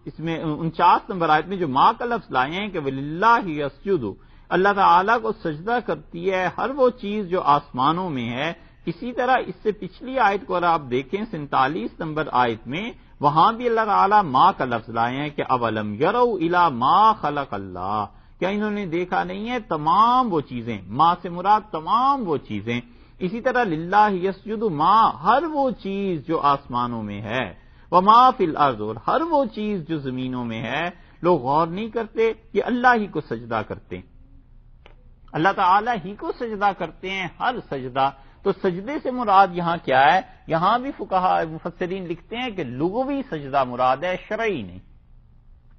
[SPEAKER 1] اس میں 49 نمبر آیت میں جو ما کا لفظ لائے ہیں کہ وَلِلَّهِ يَسْجُدُ، اللہ تعالیٰ کو سجدہ کرتی ہے ہر وہ چیز جو آسمانوں میں ہے۔ اسی طرح اس سے پچھلی آیت کو اگر آپ دیکھیں 47 نمبر آیت میں، وہاں بھی اللہ تعالیٰ ما کا لفظ لائے ہیں کہ اولم یروا الی ما خلق اللہ، کیا انہوں نے دیکھا نہیں ہے تمام وہ چیزیں، ما سے مراد تمام وہ چیزیں۔ اسی طرح للہ یسجد ما، ہر وہ چیز جو آسمانوں میں ہے، وما فی الارض، اور ہر وہ چیز جو زمینوں میں ہے، لوگ غور نہیں کرتے، یہ اللہ ہی کو سجدہ کرتے ہیں، اللہ تعالیٰ ہی کو سجدہ کرتے ہیں ہر سجدہ۔ تو سجدے سے مراد یہاں کیا ہے؟ یہاں بھی فقہاء مفسرین لکھتے ہیں کہ لغوی سجدہ مراد ہے، شرعی نہیں،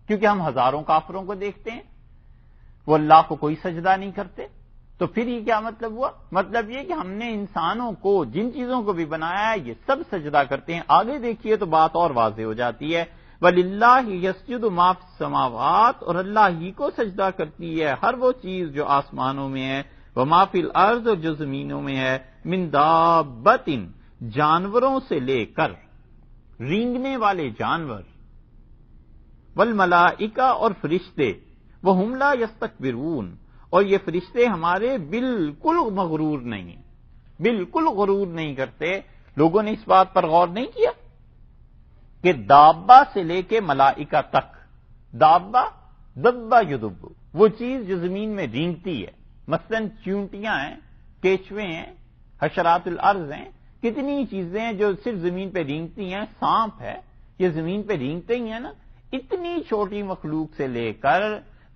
[SPEAKER 1] کیونکہ ہم ہزاروں کافروں کو دیکھتے ہیں وہ اللہ کو کوئی سجدہ نہیں کرتے۔ تو پھر یہ کیا مطلب ہوا؟ مطلب یہ کہ ہم نے انسانوں کو جن چیزوں کو بھی بنایا ہے یہ سب سجدہ کرتے ہیں۔ آگے دیکھیے تو بات اور واضح ہو جاتی ہے، وَلِلَّهِ يَسْجُدُ مَا فِي السَّمَاوَاتِ، اور اللہ ہی کو سجدہ کرتی ہے ہر وہ چیز جو آسمانوں میں ہے، وَمَا فِي الْأَرْضِ، اور جو زمینوں میں ہے، مِن دَابَّةٍ، جانوروں سے لے کر، رینگنے والے جانور، وَالْمَلَائِکَةُ، اور فرشتے، وَهُمْ لَا يَسْتَكْبِرُونَ، اور یہ فرشتے ہمارے بالکل مغرور نہیں ہیں، بالکل غرور نہیں کرتے۔ لوگوں نے اس بات پر غور نہیں کیا کہ دابہ سے لے کے ملائکہ تک، دابہ دبہ یدب، وہ چیز جو زمین میں رینگتی ہے، مثلا چونٹیاں ہیں، کیچوے ہیں، حشرات الارض ہیں، کتنی چیزیں ہیں جو صرف زمین پہ رینگتی ہیں، سانپ ہے، یہ زمین پہ رینگتے ہی ہیں نا، اتنی چھوٹی مخلوق سے لے کر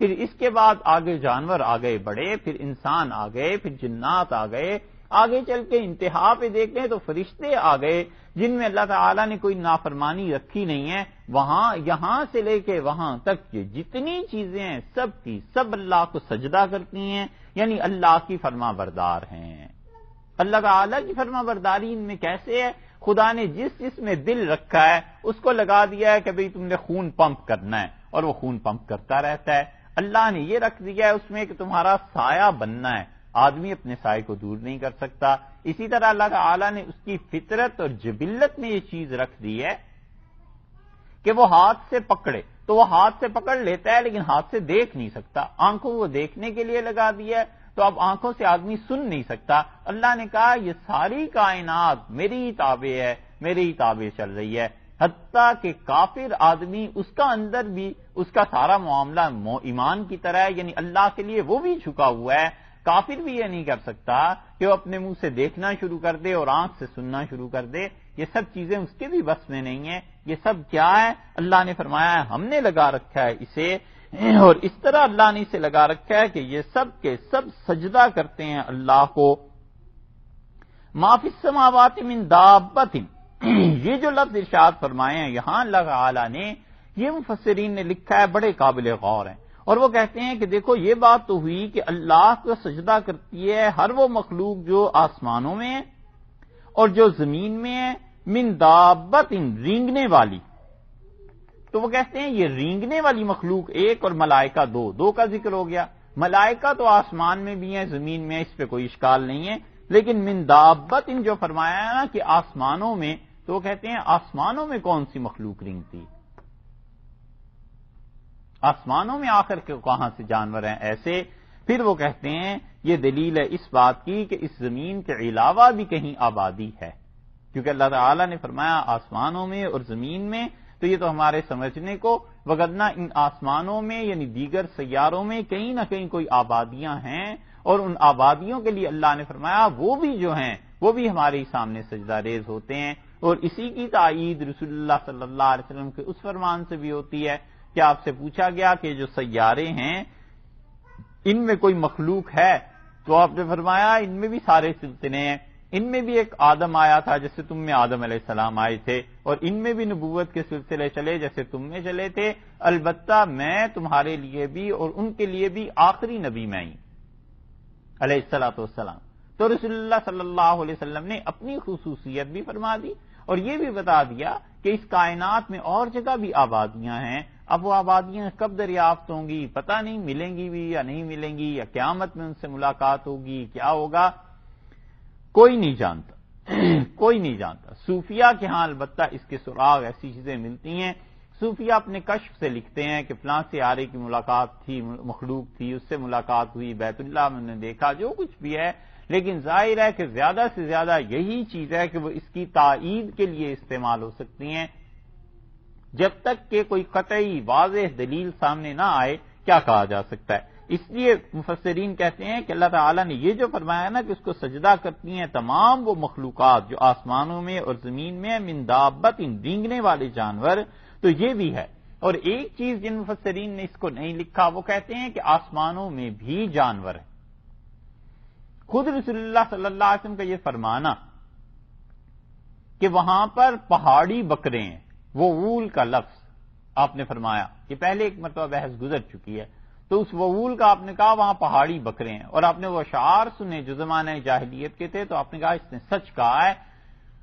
[SPEAKER 1] پھر اس کے بعد آگے جانور آ گئے بڑے، پھر انسان آ گئے، پھر جنات آ گئے، آگے چل کے انتہا پہ دیکھیں تو فرشتے آ گئے جن میں اللہ تعالیٰ نے کوئی نافرمانی رکھی نہیں ہے، وہاں یہاں سے لے کے وہاں تک یہ جتنی چیزیں ہیں سب کی سب اللہ کو سجدہ کرتی ہیں، یعنی اللہ کی فرما بردار ہیں۔ اللہ تعالیٰ کی فرما برداری ان میں کیسے ہے؟ خدا نے جس میں دل رکھا ہے اس کو لگا دیا ہے کہ بھئی تم نے خون پمپ کرنا ہے، اور وہ خون پمپ کرتا رہتا ہے۔ اللہ نے یہ رکھ دیا ہے اس میں کہ تمہارا سایہ بننا ہے، آدمی اپنے سائے کو دور نہیں کر سکتا۔ اسی طرح اللہ تعالیٰ نے اس کی فطرت اور جبلت میں یہ چیز رکھ دی ہے کہ وہ ہاتھ سے پکڑے تو وہ ہاتھ سے پکڑ لیتا ہے لیکن ہاتھ سے دیکھ نہیں سکتا، آنکھوں کو دیکھنے کے لیے لگا دیا ہے تو اب آنکھوں سے آدمی سن نہیں سکتا۔ اللہ نے کہا یہ ساری کائنات میری ہی تابع ہے، میری ہی تابع چل رہی ہے، حتیٰ کہ کافر آدمی اس کا اندر بھی اس کا سارا معاملہ ایمان کی طرح ہے، یعنی اللہ کے لیے وہ بھی جھکا ہوا ہے۔ کافر بھی یہ نہیں کر سکتا کہ وہ اپنے منہ سے دیکھنا شروع کر دے اور آنکھ سے سننا شروع کر دے، یہ سب چیزیں اس کے بھی بس میں نہیں ہیں۔ یہ سب کیا ہے؟ اللہ نے فرمایا ہے ہم نے لگا رکھا ہے اسے، اور اس طرح اللہ نے اسے لگا رکھا ہے کہ یہ سب کے سب سجدہ کرتے ہیں اللہ کو۔ ما فی السماوات من دابۃ، یہ جو لفظ ارشاد فرمائے ہیں یہاں اللہ تعالی نے، یہ مفسرین نے لکھا ہے بڑے قابل غور ہیں، اور وہ کہتے ہیں کہ دیکھو یہ بات تو ہوئی کہ اللہ کو سجدہ کرتی ہے ہر وہ مخلوق جو آسمانوں میں ہے اور جو زمین میں ہے، من دابۃ، رینگنے والی۔ تو وہ کہتے ہیں یہ رینگنے والی مخلوق ایک اور ملائکہ دو کا ذکر ہو گیا۔ ملائکہ تو آسمان میں بھی ہیں، زمین میں، اس پہ کوئی اشکال نہیں ہے، لیکن من دابۃ جو فرمایا ہے نا کہ آسمانوں میں، تو وہ کہتے ہیں آسمانوں میں کون سی مخلوق رینگتی؟ آسمانوں میں آخر کہاں سے جانور ہیں ایسے؟ پھر وہ کہتے ہیں یہ دلیل ہے اس بات کی کہ اس زمین کے علاوہ بھی کہیں آبادی ہے، کیونکہ اللہ تعالیٰ نے فرمایا آسمانوں میں اور زمین میں، تو یہ تو ہمارے سمجھنے کو، وگرنہ ان آسمانوں میں یعنی دیگر سیاروں میں کہیں نہ کہیں کوئی آبادیاں ہیں، اور ان آبادیوں کے لیے اللہ نے فرمایا وہ بھی جو ہیں وہ بھی ہمارے سامنے سجدہ ریز ہوتے ہیں۔ اور اسی کی تائید رسول اللہ صلی اللہ علیہ وسلم کے اس فرمان سے بھی ہوتی ہے کہ آپ سے پوچھا گیا کہ جو سیارے ہیں ان میں کوئی مخلوق ہے، تو آپ نے فرمایا ان میں بھی سارے سلسلے ہیں، ان میں بھی ایک آدم آیا تھا جیسے تم میں آدم علیہ السلام آئے تھے، اور ان میں بھی نبوت کے سلسلے چلے جیسے تم میں چلے تھے، البتہ میں تمہارے لیے بھی اور ان کے لیے بھی آخری نبی میں ہی علیہ الصلوۃ والسلام۔ تو رسول اللہ صلی اللہ علیہ وسلم نے اپنی خصوصیت بھی فرما دی اور یہ بھی بتا دیا کہ اس کائنات میں اور جگہ بھی آبادیاں ہیں۔ اب وہ آبادیاں کب دریافت ہوں گی پتہ نہیں، ملیں گی بھی یا نہیں ملیں گی، یا قیامت میں ان سے ملاقات ہوگی، کیا ہوگا کوئی نہیں جانتا، کوئی نہیں جانتا۔ صوفیہ کے ہاں البتہ اس کے سراغ ایسی چیزیں ملتی ہیں، صوفیہ اپنے کشف سے لکھتے ہیں کہ فلاں سیارے کی ملاقات تھی، مخلوق تھی، اس سے ملاقات ہوئی، بیت اللہ میں نے دیکھا، جو کچھ بھی ہے، لیکن ظاہر ہے کہ زیادہ سے زیادہ یہی چیز ہے کہ وہ اس کی تائید کے لیے استعمال ہو سکتی ہیں۔ جب تک کہ کوئی قطعی واضح دلیل سامنے نہ آئے کیا کہا جا سکتا ہے؟ اس لیے مفسرین کہتے ہیں کہ اللہ تعالیٰ نے یہ جو فرمایا نا کہ اس کو سجدہ کرتی ہیں تمام وہ مخلوقات جو آسمانوں میں اور زمین میں، من دابت، ان رینگنے والے جانور، تو یہ بھی ہے۔ اور ایک چیز جن مفسرین نے اس کو نہیں لکھا، وہ کہتے ہیں کہ آسمانوں میں بھی جانور ہیں۔ خود رسول اللہ صلی اللہ علیہ وسلم کا یہ فرمانا کہ وہاں پر پہاڑی بکرے ہیں، وول کا لفظ آپ نے فرمایا، یہ پہلے ایک مرتبہ بحث گزر چکی ہے، تو اس وول کا آپ نے کہا وہاں پہاڑی بکرے ہیں، اور آپ نے وہ اشعار سنے جو زمانہ جاہلیت کے تھے، تو آپ نے کہا اس نے سچ کہا ہے،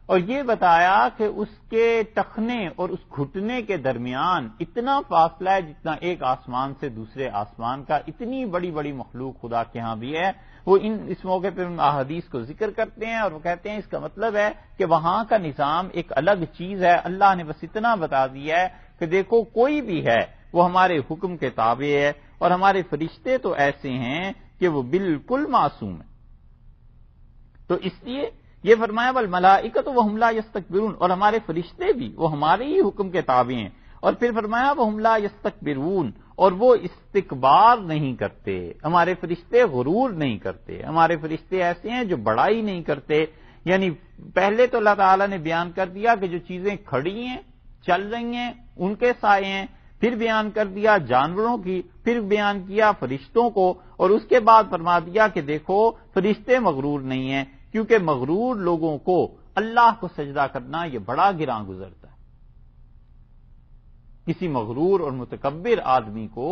[SPEAKER 1] اور یہ بتایا کہ اس کے ٹخنے اور اس گھٹنے کے درمیان اتنا فاصلہ ہے جتنا ایک آسمان سے دوسرے آسمان کا، اتنی بڑی بڑی مخلوق خدا کے ہاں بھی ہے۔ وہ اس موقع پہ احادیث کو ذکر کرتے ہیں اور وہ کہتے ہیں اس کا مطلب ہے کہ وہاں کا نظام ایک الگ چیز ہے۔ اللہ نے بس اتنا بتا دیا ہے کہ دیکھو کوئی بھی ہے وہ ہمارے حکم کے تابع ہے، اور ہمارے فرشتے تو ایسے ہیں کہ وہ بالکل معصوم ہیں۔ تو اس لیے یہ فرمایا والملائکۃ وہم لا یستکبرون، اور ہمارے فرشتے بھی وہ ہمارے ہی حکم کے تابع ہیں، اور پھر فرمایا وہم لا یستکبرون، اور وہ استکبار نہیں کرتے، ہمارے فرشتے غرور نہیں کرتے، ہمارے فرشتے ایسے ہیں جو بڑائی نہیں کرتے۔ یعنی پہلے تو اللہ تعالیٰ نے بیان کر دیا کہ جو چیزیں کھڑی ہیں، چل رہی ہیں، ان کے سائے ہیں، پھر بیان کر دیا جانوروں کی، پھر بیان کیا فرشتوں کو، اور اس کے بعد فرما دیا کہ دیکھو فرشتے مغرور نہیں ہیں، کیونکہ مغرور لوگوں کو اللہ کو سجدہ کرنا یہ بڑا گراں گزرتا ہے۔ کسی مغرور اور متکبر آدمی کو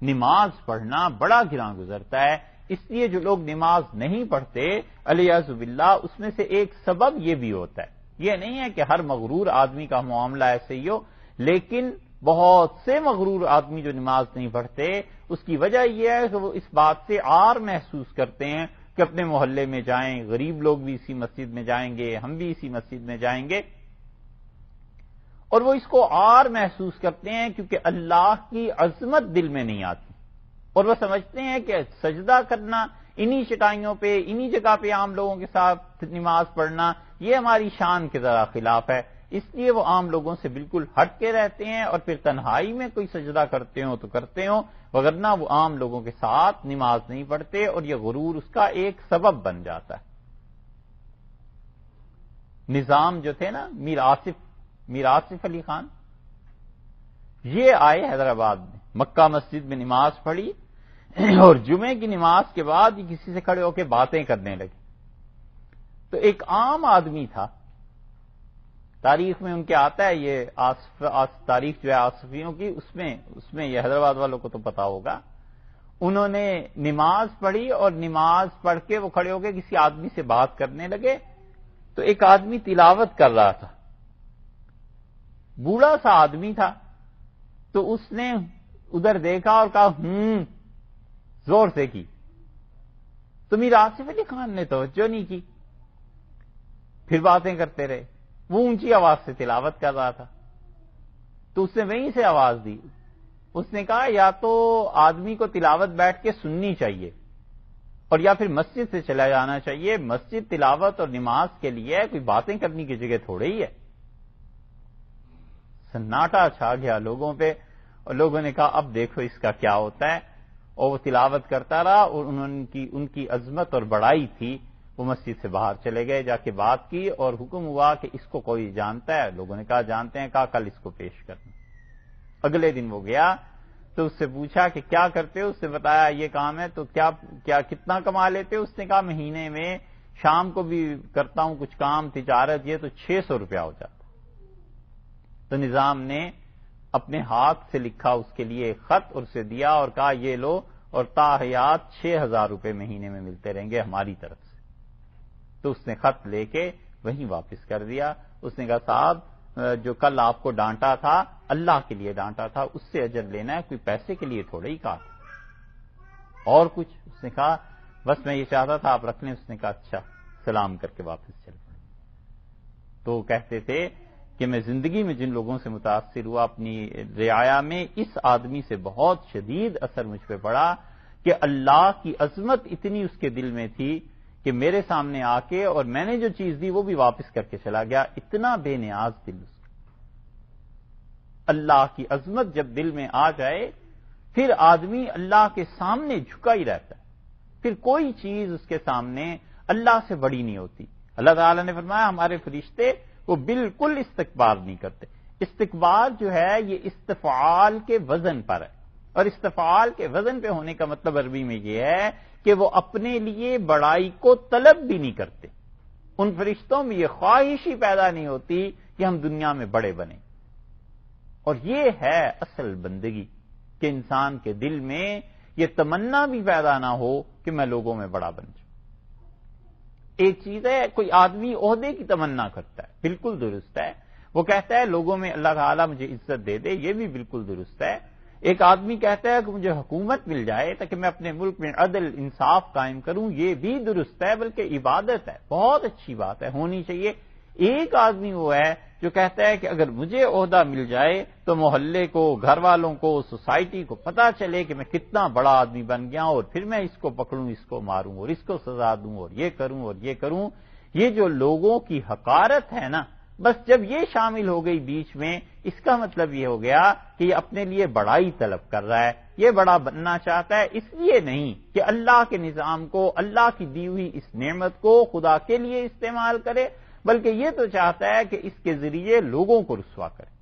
[SPEAKER 1] نماز پڑھنا بڑا گراں گزرتا ہے۔ اس لیے جو لوگ نماز نہیں پڑھتے علیہ باللہ، اس میں سے ایک سبب یہ بھی ہوتا ہے۔ یہ نہیں ہے کہ ہر مغرور آدمی کا معاملہ ایسے ہی ہو، لیکن بہت سے مغرور آدمی جو نماز نہیں پڑھتے، اس کی وجہ یہ ہے کہ وہ اس بات سے عار محسوس کرتے ہیں کہ اپنے محلے میں جائیں، غریب لوگ بھی اسی مسجد میں جائیں گے، ہم بھی اسی مسجد میں جائیں گے، اور وہ اس کو عار محسوس کرتے ہیں کیونکہ اللہ کی عظمت دل میں نہیں آتی، اور وہ سمجھتے ہیں کہ سجدہ کرنا، انہی چٹائیوں پہ، انہی جگہ پہ عام لوگوں کے ساتھ نماز پڑھنا، یہ ہماری شان کے ذرا خلاف ہے۔ اس لیے وہ عام لوگوں سے بالکل ہٹ کے رہتے ہیں، اور پھر تنہائی میں کوئی سجدہ کرتے ہوں تو کرتے ہوں، وگرنہ وہ عام لوگوں کے ساتھ نماز نہیں پڑھتے، اور یہ غرور اس کا ایک سبب بن جاتا ہے۔ نظام جو تھے نا میر آصف علی خان، یہ آئے حیدرآباد میں، مکہ مسجد میں نماز پڑھی، اور جمعے کی نماز کے بعد یہ کسی سے کھڑے ہو کے باتیں کرنے لگے۔ تو ایک عام آدمی تھا، تاریخ میں ان کے آتا ہے یہ تاریخ جو ہے آصفیوں کی، اس میں یہ حیدرآباد والوں کو تو پتا ہوگا، انہوں نے نماز پڑھی، اور نماز پڑھ کے وہ کھڑے ہو کے کسی آدمی سے بات کرنے لگے، تو ایک آدمی تلاوت کر رہا تھا، بوڑھا سا آدمی تھا، تو اس نے ادھر دیکھا اور کہا زور سے کی، تو میر آصف علی خان نے توجہ نہیں کی، پھر باتیں کرتے رہے۔ وہ اونچی آواز سے تلاوت کر رہا تھا، تو اس نے وہیں سے آواز دی، اس نے کہا یا تو آدمی کو تلاوت بیٹھ کے سننی چاہیے، اور یا پھر مسجد سے چلا جانا چاہیے، مسجد تلاوت اور نماز کے لیے کوئی باتیں کرنے کی جگہ تھوڑے ہی ہے۔ سناٹا چھا گیا لوگوں پہ، اور لوگوں نے کہا اب دیکھو اس کا کیا ہوتا ہے، اور وہ تلاوت کرتا رہا، اور ان کی عظمت اور بڑائی تھی، وہ مسجد سے باہر چلے گئے، جا کے بات کی، اور حکم ہوا کہ اس کو کوئی جانتا ہے؟ لوگوں نے کہا جانتے ہیں، کہا کل اس کو پیش کرنا۔ اگلے دن وہ گیا تو اس سے پوچھا کہ کیا کرتے ہو؟ اس نے بتایا یہ کام ہے، تو کیا کتنا کما لیتے ہو؟ اس نے کہا مہینے میں شام کو بھی کرتا ہوں کچھ کام تجارت، یہ تو 600 روپیہ ہو جاتا۔ تو نظام نے اپنے ہاتھ سے لکھا اس کے لیے ایک خط اور اسے دیا، اور کہا یہ لو، اور تا حیات 6000 روپے مہینے میں ملتے رہیں گے ہماری طرف سے۔ تو اس نے خط لے کے وہیں واپس کر دیا۔ اس نے کہا صاحب جو کل آپ کو ڈانٹا تھا اللہ کے لیے ڈانٹا تھا، اس سے اجر لینا ہے، کوئی پیسے کے لیے تھوڑا ہی کہا۔ اور کچھ؟ اس نے کہا بس میں یہ چاہتا تھا آپ رکھ لیں۔ اس نے کہا اچھا، سلام کر کے واپس چل پڑے۔ تو کہتے تھے کہ میں زندگی میں جن لوگوں سے متاثر ہوا اپنی رعایا میں، اس آدمی سے بہت شدید اثر مجھ پہ پڑا کہ اللہ کی عظمت اتنی اس کے دل میں تھی کہ میرے سامنے آ کے، اور میں نے جو چیز دی وہ بھی واپس کر کے چلا گیا، اتنا بے نیاز دل اس کا۔ اللہ کی عظمت جب دل میں آ جائے پھر آدمی اللہ کے سامنے جھکا ہی رہتا ہے، پھر کوئی چیز اس کے سامنے اللہ سے بڑی نہیں ہوتی۔ اللہ تعالیٰ نے فرمایا ہمارے فرشتے وہ بالکل استکبار نہیں کرتے۔ استکبار جو ہے یہ استفعال کے وزن پر ہے، اور استفعال کے وزن پہ ہونے کا مطلب عربی میں یہ ہے کہ وہ اپنے لیے بڑائی کو طلب بھی نہیں کرتے۔ ان فرشتوں میں یہ خواہش ہی پیدا نہیں ہوتی کہ ہم دنیا میں بڑے بنیں، اور یہ ہے اصل بندگی کہ انسان کے دل میں یہ تمنا بھی پیدا نہ ہو کہ میں لوگوں میں بڑا بن جاؤں۔ ایک چیز ہے کوئی آدمی عہدے کی تمنا کرتا ہے، بالکل درست ہے، وہ کہتا ہے لوگوں میں اللہ تعالیٰ مجھے عزت دے دے، یہ بھی بالکل درست ہے۔ ایک آدمی کہتا ہے کہ مجھے حکومت مل جائے تاکہ میں اپنے ملک میں عدل انصاف قائم کروں، یہ بھی درست ہے، بلکہ عبادت ہے، بہت اچھی بات ہے، ہونی چاہیے۔ ایک آدمی وہ ہے جو کہتا ہے کہ اگر مجھے عہدہ مل جائے تو محلے کو، گھر والوں کو، سوسائٹی کو پتا چلے کہ میں کتنا بڑا آدمی بن گیا، اور پھر میں اس کو پکڑوں، اس کو ماروں، اور اس کو سزا دوں، اور یہ کروں اور یہ کروں۔ یہ جو لوگوں کی حقارت ہے نا، بس جب یہ شامل ہو گئی بیچ میں، اس کا مطلب یہ ہو گیا کہ یہ اپنے لیے بڑائی طلب کر رہا ہے، یہ بڑا بننا چاہتا ہے، اس لیے نہیں کہ اللہ کے نظام کو، اللہ کی دی ہوئی اس نعمت کو خدا کے لیے استعمال کرے، بلکہ یہ تو چاہتا ہے کہ اس کے ذریعے لوگوں کو رسوا کرے۔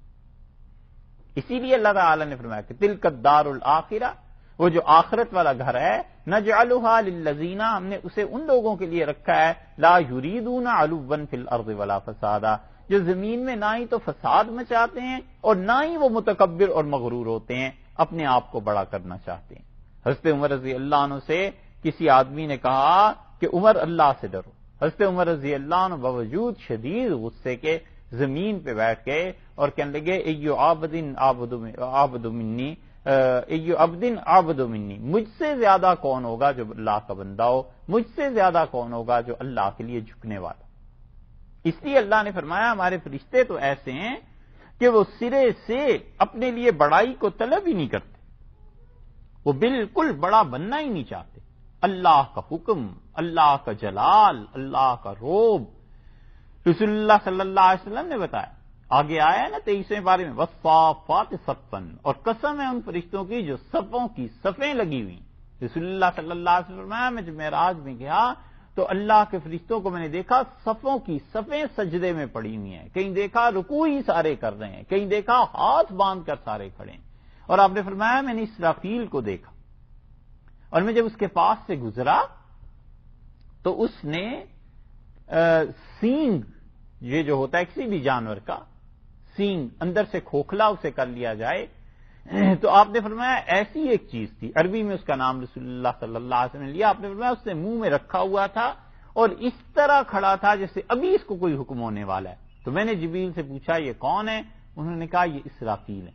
[SPEAKER 1] اسی لیے اللہ تعالی نے فرمایا کہ تلک الدار الآخرہ، وہ جو آخرت والا گھر ہے، نجعلھا للذین، ہم نے اسے ان لوگوں کے لیے رکھا ہے لا یریدون علوا فی الارض ولا فسادا، جو زمین میں نہ ہی تو فساد مچاتے ہیں اور نہ ہی وہ متکبر اور مغرور ہوتے ہیں، اپنے آپ کو بڑا کرنا چاہتے ہیں۔ حضرت عمر رضی اللہ عنہ سے کسی آدمی نے کہا کہ عمر اللہ سے ڈرو۔ حضرت عمر رضی اللہ عنہ باوجود شدید غصے کے زمین پہ بیٹھ گئے اور کہنے لگے ایو عبد منی، ایو عبد عبد منی، مجھ سے زیادہ کون ہوگا جو اللہ کا بندہ ہو، مجھ سے زیادہ کون ہوگا جو اللہ کے لیے جھکنے والا۔ اس لیے اللہ نے فرمایا ہمارے فرشتے تو ایسے ہیں کہ وہ سرے سے اپنے لیے بڑائی کو طلب ہی نہیں کرتے، وہ بالکل بڑا بننا ہی نہیں چاہتے۔ اللہ کا حکم، اللہ کا جلال، اللہ کا روب، رسول اللہ صلی اللہ علیہ وسلم نے بتایا، آگے آیا ہے نا 23ویں پارے میں والصافات صفا، اور قسم ہے ان فرشتوں کی جو صفوں کی صفیں لگی ہوئی۔ رسول اللہ صلی اللہ علیہ وسلم فرمایا میں جب معراج میں گیا تو اللہ کے فرشتوں کو میں نے دیکھا صفوں کی صفیں سجدے میں پڑی ہوئی ہیں، کہیں دیکھا رکوع ہی سارے کر رہے ہیں، کہیں دیکھا ہاتھ باندھ کر سارے کھڑے ہیں، اور آپ نے فرمایا میں نے اسرافیل کو دیکھا، اور میں جب اس کے پاس سے گزرا تو اس نے سینگ، یہ جو ہوتا ہے کسی بھی جانور کا سینگ اندر سے کھوکھلا اسے کر لیا جائے، تو آپ نے فرمایا ایسی ایک چیز تھی، عربی میں اس کا نام رسول اللہ صلی اللہ علیہ وسلم نے لیا، آپ نے فرمایا اس نے منہ میں رکھا ہوا تھا اور اس طرح کھڑا تھا جیسے ابھی اس کو کوئی حکم ہونے والا ہے۔ تو میں نے جبریل سے پوچھا یہ کون ہے؟ انہوں نے کہا یہ اسرافیل ہے۔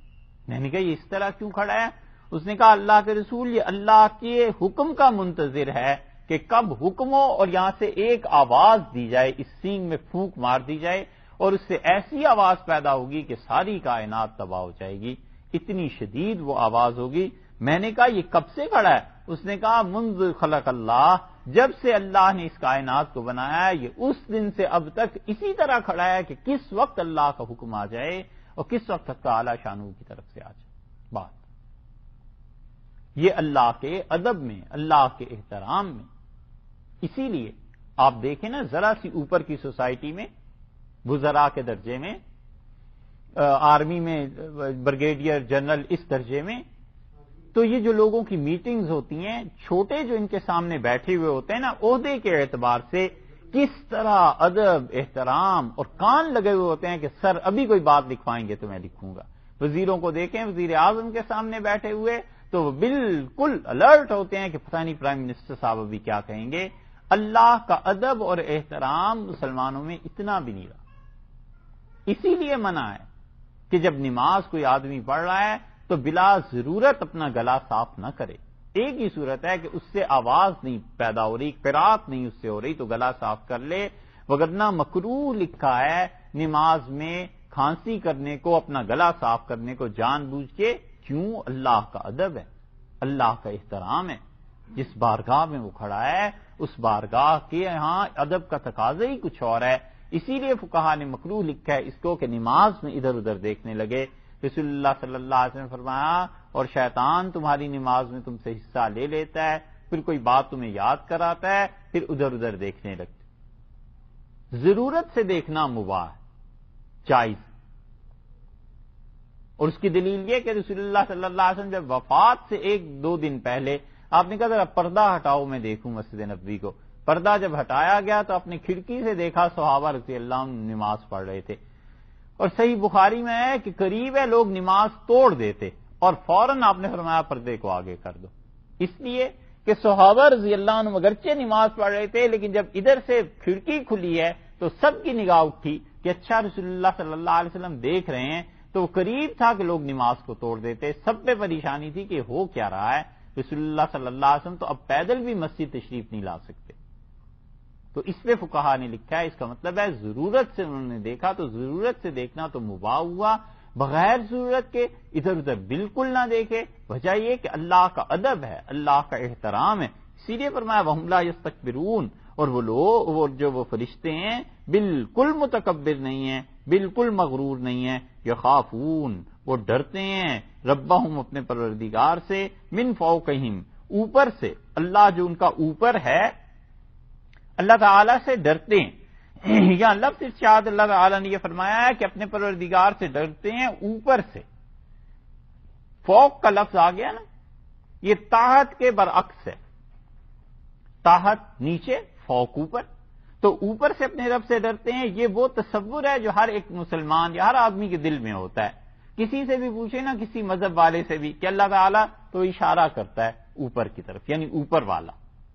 [SPEAKER 1] میں نے کہا یہ اس طرح کیوں کھڑا ہے؟ اس نے کہا اللہ کے رسول یہ اللہ کے حکم کا منتظر ہے کہ کب حکم ہو اور یہاں سے ایک آواز دی جائے، اس سینگ میں پھونک مار دی جائے اور اس سے ایسی آواز پیدا ہوگی کہ ساری کائنات تباہ ہو جائے گی، اتنی شدید وہ آواز ہوگی۔ میں نے کہا یہ کب سے کھڑا ہے؟ اس نے کہا منذ خلق اللہ، جب سے اللہ نے اس کائنات کو بنایا ہے یہ اس دن سے اب تک اسی طرح کھڑا ہے کہ کس وقت اللہ کا حکم آ جائے اور کس وقت تک تعالی شانہ کی طرف سے آ جائے۔ بات یہ اللہ کے ادب میں، اللہ کے احترام میں۔ اسی لیے آپ دیکھیں نا ذرا سی اوپر کی سوسائٹی میں، وزراء کے درجے میں، آرمی میں بریگیڈیئر جنرل اس درجے میں، تو یہ جو لوگوں کی میٹنگز ہوتی ہیں، چھوٹے جو ان کے سامنے بیٹھے ہوئے ہوتے ہیں نا، عہدے کے اعتبار سے کس طرح ادب، احترام اور کان لگے ہوئے ہوتے ہیں کہ سر ابھی کوئی بات لکھوائیں گے تو میں لکھوں گا۔ وزیروں کو دیکھیں وزیر اعظم کے سامنے بیٹھے ہوئے تو وہ بالکل الرٹ ہوتے ہیں کہ پتہ نہیں پرائم منسٹر صاحب ابھی کیا کہیں گے۔ اللہ کا ادب اور احترام مسلمانوں میں اتنا بھی نہیں رہا۔ اسی لیے منع ہے کہ جب نماز کوئی آدمی پڑھ رہا ہے تو بلا ضرورت اپنا گلا صاف نہ کرے۔ ایک ہی صورت ہے کہ اس سے آواز نہیں پیدا ہو رہی، قرات نہیں اس سے ہو رہی تو گلا صاف کر لے، وگرنہ مکروہ لکھا ہے نماز میں کھانسی کرنے کو، اپنا گلا صاف کرنے کو جان بوجھ کے۔ کیوں؟ اللہ کا ادب ہے، اللہ کا احترام ہے۔ جس بارگاہ میں وہ کھڑا ہے اس بارگاہ کے یہاں ادب کا تقاضا ہی کچھ اور ہے۔ اسی لیے فقہا نے مکروہ لکھا ہے اس کو کہ نماز میں ادھر ادھر دیکھنے لگے۔ رسول اللہ صلی اللہ علیہ وسلم نے فرمایا اور شیطان تمہاری نماز میں تم سے حصہ لے لیتا ہے، پھر کوئی بات تمہیں یاد کراتا ہے، پھر ادھر ادھر دیکھنے لگتے۔ ضرورت سے دیکھنا مباح ہے، جائز، اور اس کی دلیل یہ کہ رسول اللہ صلی اللہ علیہ وسلم جب وفات سے 1-2 دن پہلے آپ نے کہا ذرا پردہ ہٹاؤ میں دیکھوں مسجد نبوی کو، پردہ جب ہٹایا گیا تو اپنی کھڑکی سے دیکھا صحابہ رضی اللہ عنہ نماز پڑھ رہے تھے، اور صحیح بخاری میں ہے کہ قریب ہے لوگ نماز توڑ دیتے اور فوراً آپ نے فرمایا پردے کو آگے کر دو، اس لیے کہ صحابہ رضی اللہ عنہ اگرچہ نماز پڑھ رہے تھے لیکن جب ادھر سے کھڑکی کھلی ہے تو سب کی نگاہ اٹھی کہ اچھا رسول اللہ صلی اللہ علیہ وسلم دیکھ رہے ہیں، تو وہ قریب تھا کہ لوگ نماز کو توڑ دیتے، سب پہ پریشانی تھی کہ ہو کیا رہا ہے، رسول اللہ صلی اللہ علیہ وسلم تو اب پیدل بھی مسجد تشریف نہیں لا سکتے۔ تو اس پہ فقہا نے لکھا ہے اس کا مطلب ہے ضرورت سے انہوں نے دیکھا، تو ضرورت سے دیکھنا تو مباح ہوا، بغیر ضرورت کے ادھر ادھر بالکل نہ دیکھے، وجہ یہ کہ اللہ کا ادب ہے، اللہ کا احترام ہے، اسی لیے فرمایا وَهُمْ لَا يَسْتَكْبِرُونَ، اور وہ لوگ وہ فرشتے ہیں بالکل متکبر نہیں ہیں، بالکل مغرور نہیں ہیں، یخافون، وہ ڈرتے ہیں ربہم، اپنے پروردگار سے، من فوقہم، اوپر سے، اللہ جو ان کا اوپر ہے اللہ تعالی سے ڈرتے ہیں۔ یا لفظ ارشاد اللہ تعالی نے یہ فرمایا ہے کہ اپنے پروردگار سے ڈرتے ہیں اوپر سے، فوق کا لفظ آ گیا نا، یہ تحت کے برعکس ہے، تحت نیچے، فوق اوپر، تو اوپر سے اپنے رب سے ڈرتے ہیں، یہ وہ تصور ہے جو ہر ایک مسلمان یا ہر آدمی کے دل میں ہوتا ہے۔ کسی سے بھی پوچھے نا، کسی مذہب والے سے بھی، کہ اللہ تعالیٰ تو اشارہ کرتا ہے اوپر کی طرف، یعنی اوپر والا۔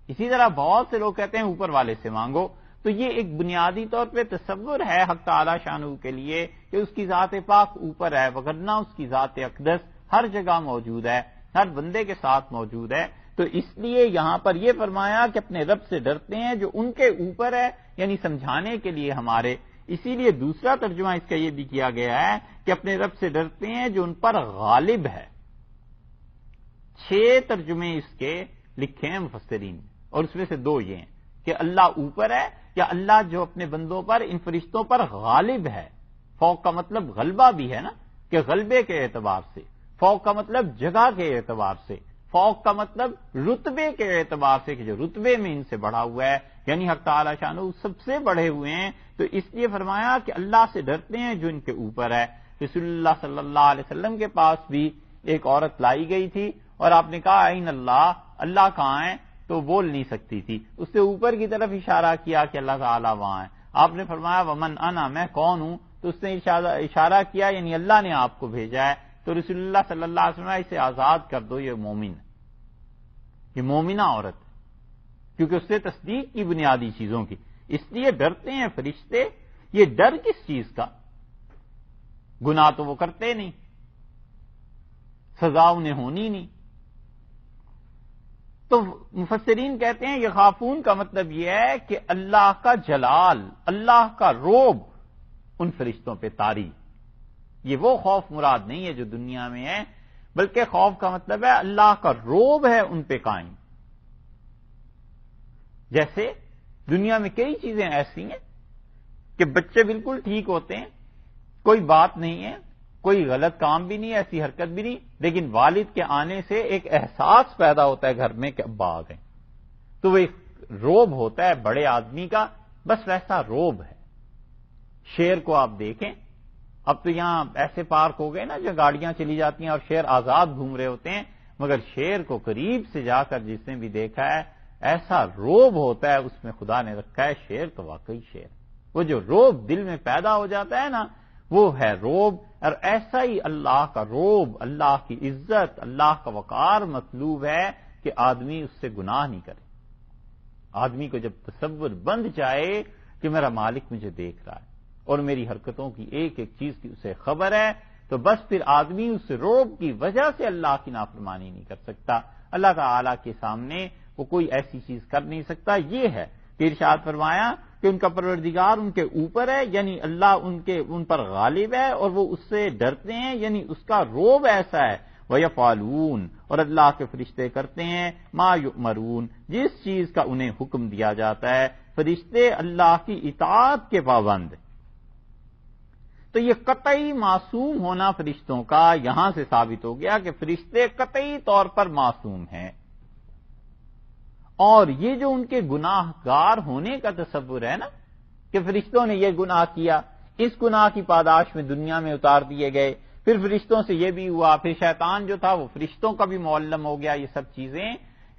[SPEAKER 1] اسی طرح بہت سے لوگ کہتے ہیں اوپر والے سے مانگو، تو یہ ایک بنیادی طور پہ تصور ہے حق تعالی شانہ کے لیے کہ اس کی ذات پاک اوپر ہے، وگرنہ اس کی ذات اقدس ہر جگہ موجود ہے، ہر بندے کے ساتھ موجود ہے۔ تو اس لیے یہاں پر یہ فرمایا کہ اپنے رب سے ڈرتے ہیں جو ان کے اوپر ہے، یعنی سمجھانے کے لیے ہمارے، اسی لیے دوسرا ترجمہ اس کا یہ بھی کیا گیا ہے کہ اپنے رب سے ڈرتے ہیں جو ان پر غالب ہے۔ 6 ترجمے اس کے لکھے ہیں مفسرین، اور اس میں سے 2 یہ ہیں کہ اللہ اوپر ہے، یا اللہ جو اپنے بندوں پر، ان فرشتوں پر غالب ہے۔ فوق کا مطلب غلبہ بھی ہے نا، کہ غلبے کے اعتبار سے، فوق کا مطلب جگہ کے اعتبار سے، فوق کا مطلب رتبے کے اعتبار سے، کہ جو رتبے میں ان سے بڑھا ہوا ہے، یعنی حق تعالی شانہ سب سے بڑھے ہوئے ہیں۔ تو اس لیے فرمایا کہ اللہ سے ڈرتے ہیں جو ان کے اوپر ہے۔ رسول اللہ صلی اللہ علیہ وسلم کے پاس بھی ایک عورت لائی گئی تھی اور آپ نے کہا این اللہ، اللہ کہاں ہے؟ تو بول نہیں سکتی تھی، اس سے اوپر کی طرف اشارہ کیا کہ اللہ تعالیٰ وہاں ہے۔ آپ نے فرمایا ومن انا، میں کون ہوں؟ تو اس نے اشارہ کیا یعنی اللہ نے آپ کو بھیجا ہے۔ تو رسول اللہ صلی اللہ علیہ وسلم اسے آزاد کر دو، یہ مومن ہے، یہ مومنہ عورت ہے، کیونکہ اس سے تصدیق کی بنیادی چیزوں کی۔ اس لیے ڈرتے ہیں فرشتے۔ یہ ڈر کس چیز کا؟ گناہ تو وہ کرتے نہیں، سزا انہیں ہونی نہیں۔ تو مفسرین کہتے ہیں یخافون کا مطلب یہ ہے کہ اللہ کا جلال، اللہ کا روب ان فرشتوں پہ طاری۔ یہ وہ خوف مراد نہیں ہے جو دنیا میں ہے، بلکہ خوف کا مطلب ہے اللہ کا روب ہے ان پہ قائم۔ جیسے دنیا میں کئی چیزیں ایسی ہیں کہ بچے بالکل ٹھیک ہوتے ہیں، کوئی بات نہیں ہے، کوئی غلط کام بھی نہیں، ایسی حرکت بھی نہیں، لیکن والد کے آنے سے ایک احساس پیدا ہوتا ہے گھر میں کہ ابا آ گئے، تو وہ ایک روب ہوتا ہے بڑے آدمی کا، بس ویسا روب ہے۔ شیر کو آپ دیکھیں، اب تو یہاں ایسے پارک ہو گئے نا جو گاڑیاں چلی جاتی ہیں اور شیر آزاد گھوم رہے ہوتے ہیں، مگر شیر کو قریب سے جا کر جس نے بھی دیکھا ہے ایسا روب ہوتا ہے اس میں خدا نے رکھا ہے، شیر تو واقعی شیر، وہ جو روب دل میں پیدا ہو جاتا ہے نا وہ ہے روب۔ اور ایسا ہی اللہ کا روب، اللہ کی عزت، اللہ کا وقار مطلوب ہے کہ آدمی اس سے گناہ نہیں کرے۔ آدمی کو جب تصور بند جائے کہ میرا مالک مجھے دیکھ رہا ہے اور میری حرکتوں کی ایک ایک چیز کی اسے خبر ہے، تو بس پھر آدمی اس روب کی وجہ سے اللہ کی نافرمانی نہیں کر سکتا، اللہ تعالی کے سامنے وہ کوئی ایسی چیز کر نہیں سکتا۔ یہ ہے کہ ارشاد فرمایا کہ ان کا پروردگار ان کے اوپر ہے، یعنی اللہ ان پر غالب ہے اور وہ اس سے ڈرتے ہیں، یعنی اس کا روب ایسا ہے۔ وَيَفْعَلُونَ، اور اللہ کے فرشتے کرتے ہیں ما یؤمرون، جس چیز کا انہیں حکم دیا جاتا ہے۔ فرشتے اللہ کی اطاعت کے پابند۔ تو یہ قطعی معصوم ہونا فرشتوں کا یہاں سے ثابت ہو گیا کہ فرشتے قطعی طور پر معصوم ہیں، اور یہ جو ان کے گناہ گار ہونے کا تصور ہے نا کہ فرشتوں نے یہ گناہ کیا، اس گناہ کی پاداش میں دنیا میں اتار دیے گئے، پھر فرشتوں سے یہ بھی ہوا، پھر شیطان جو تھا وہ فرشتوں کا بھی معلم ہو گیا، یہ سب چیزیں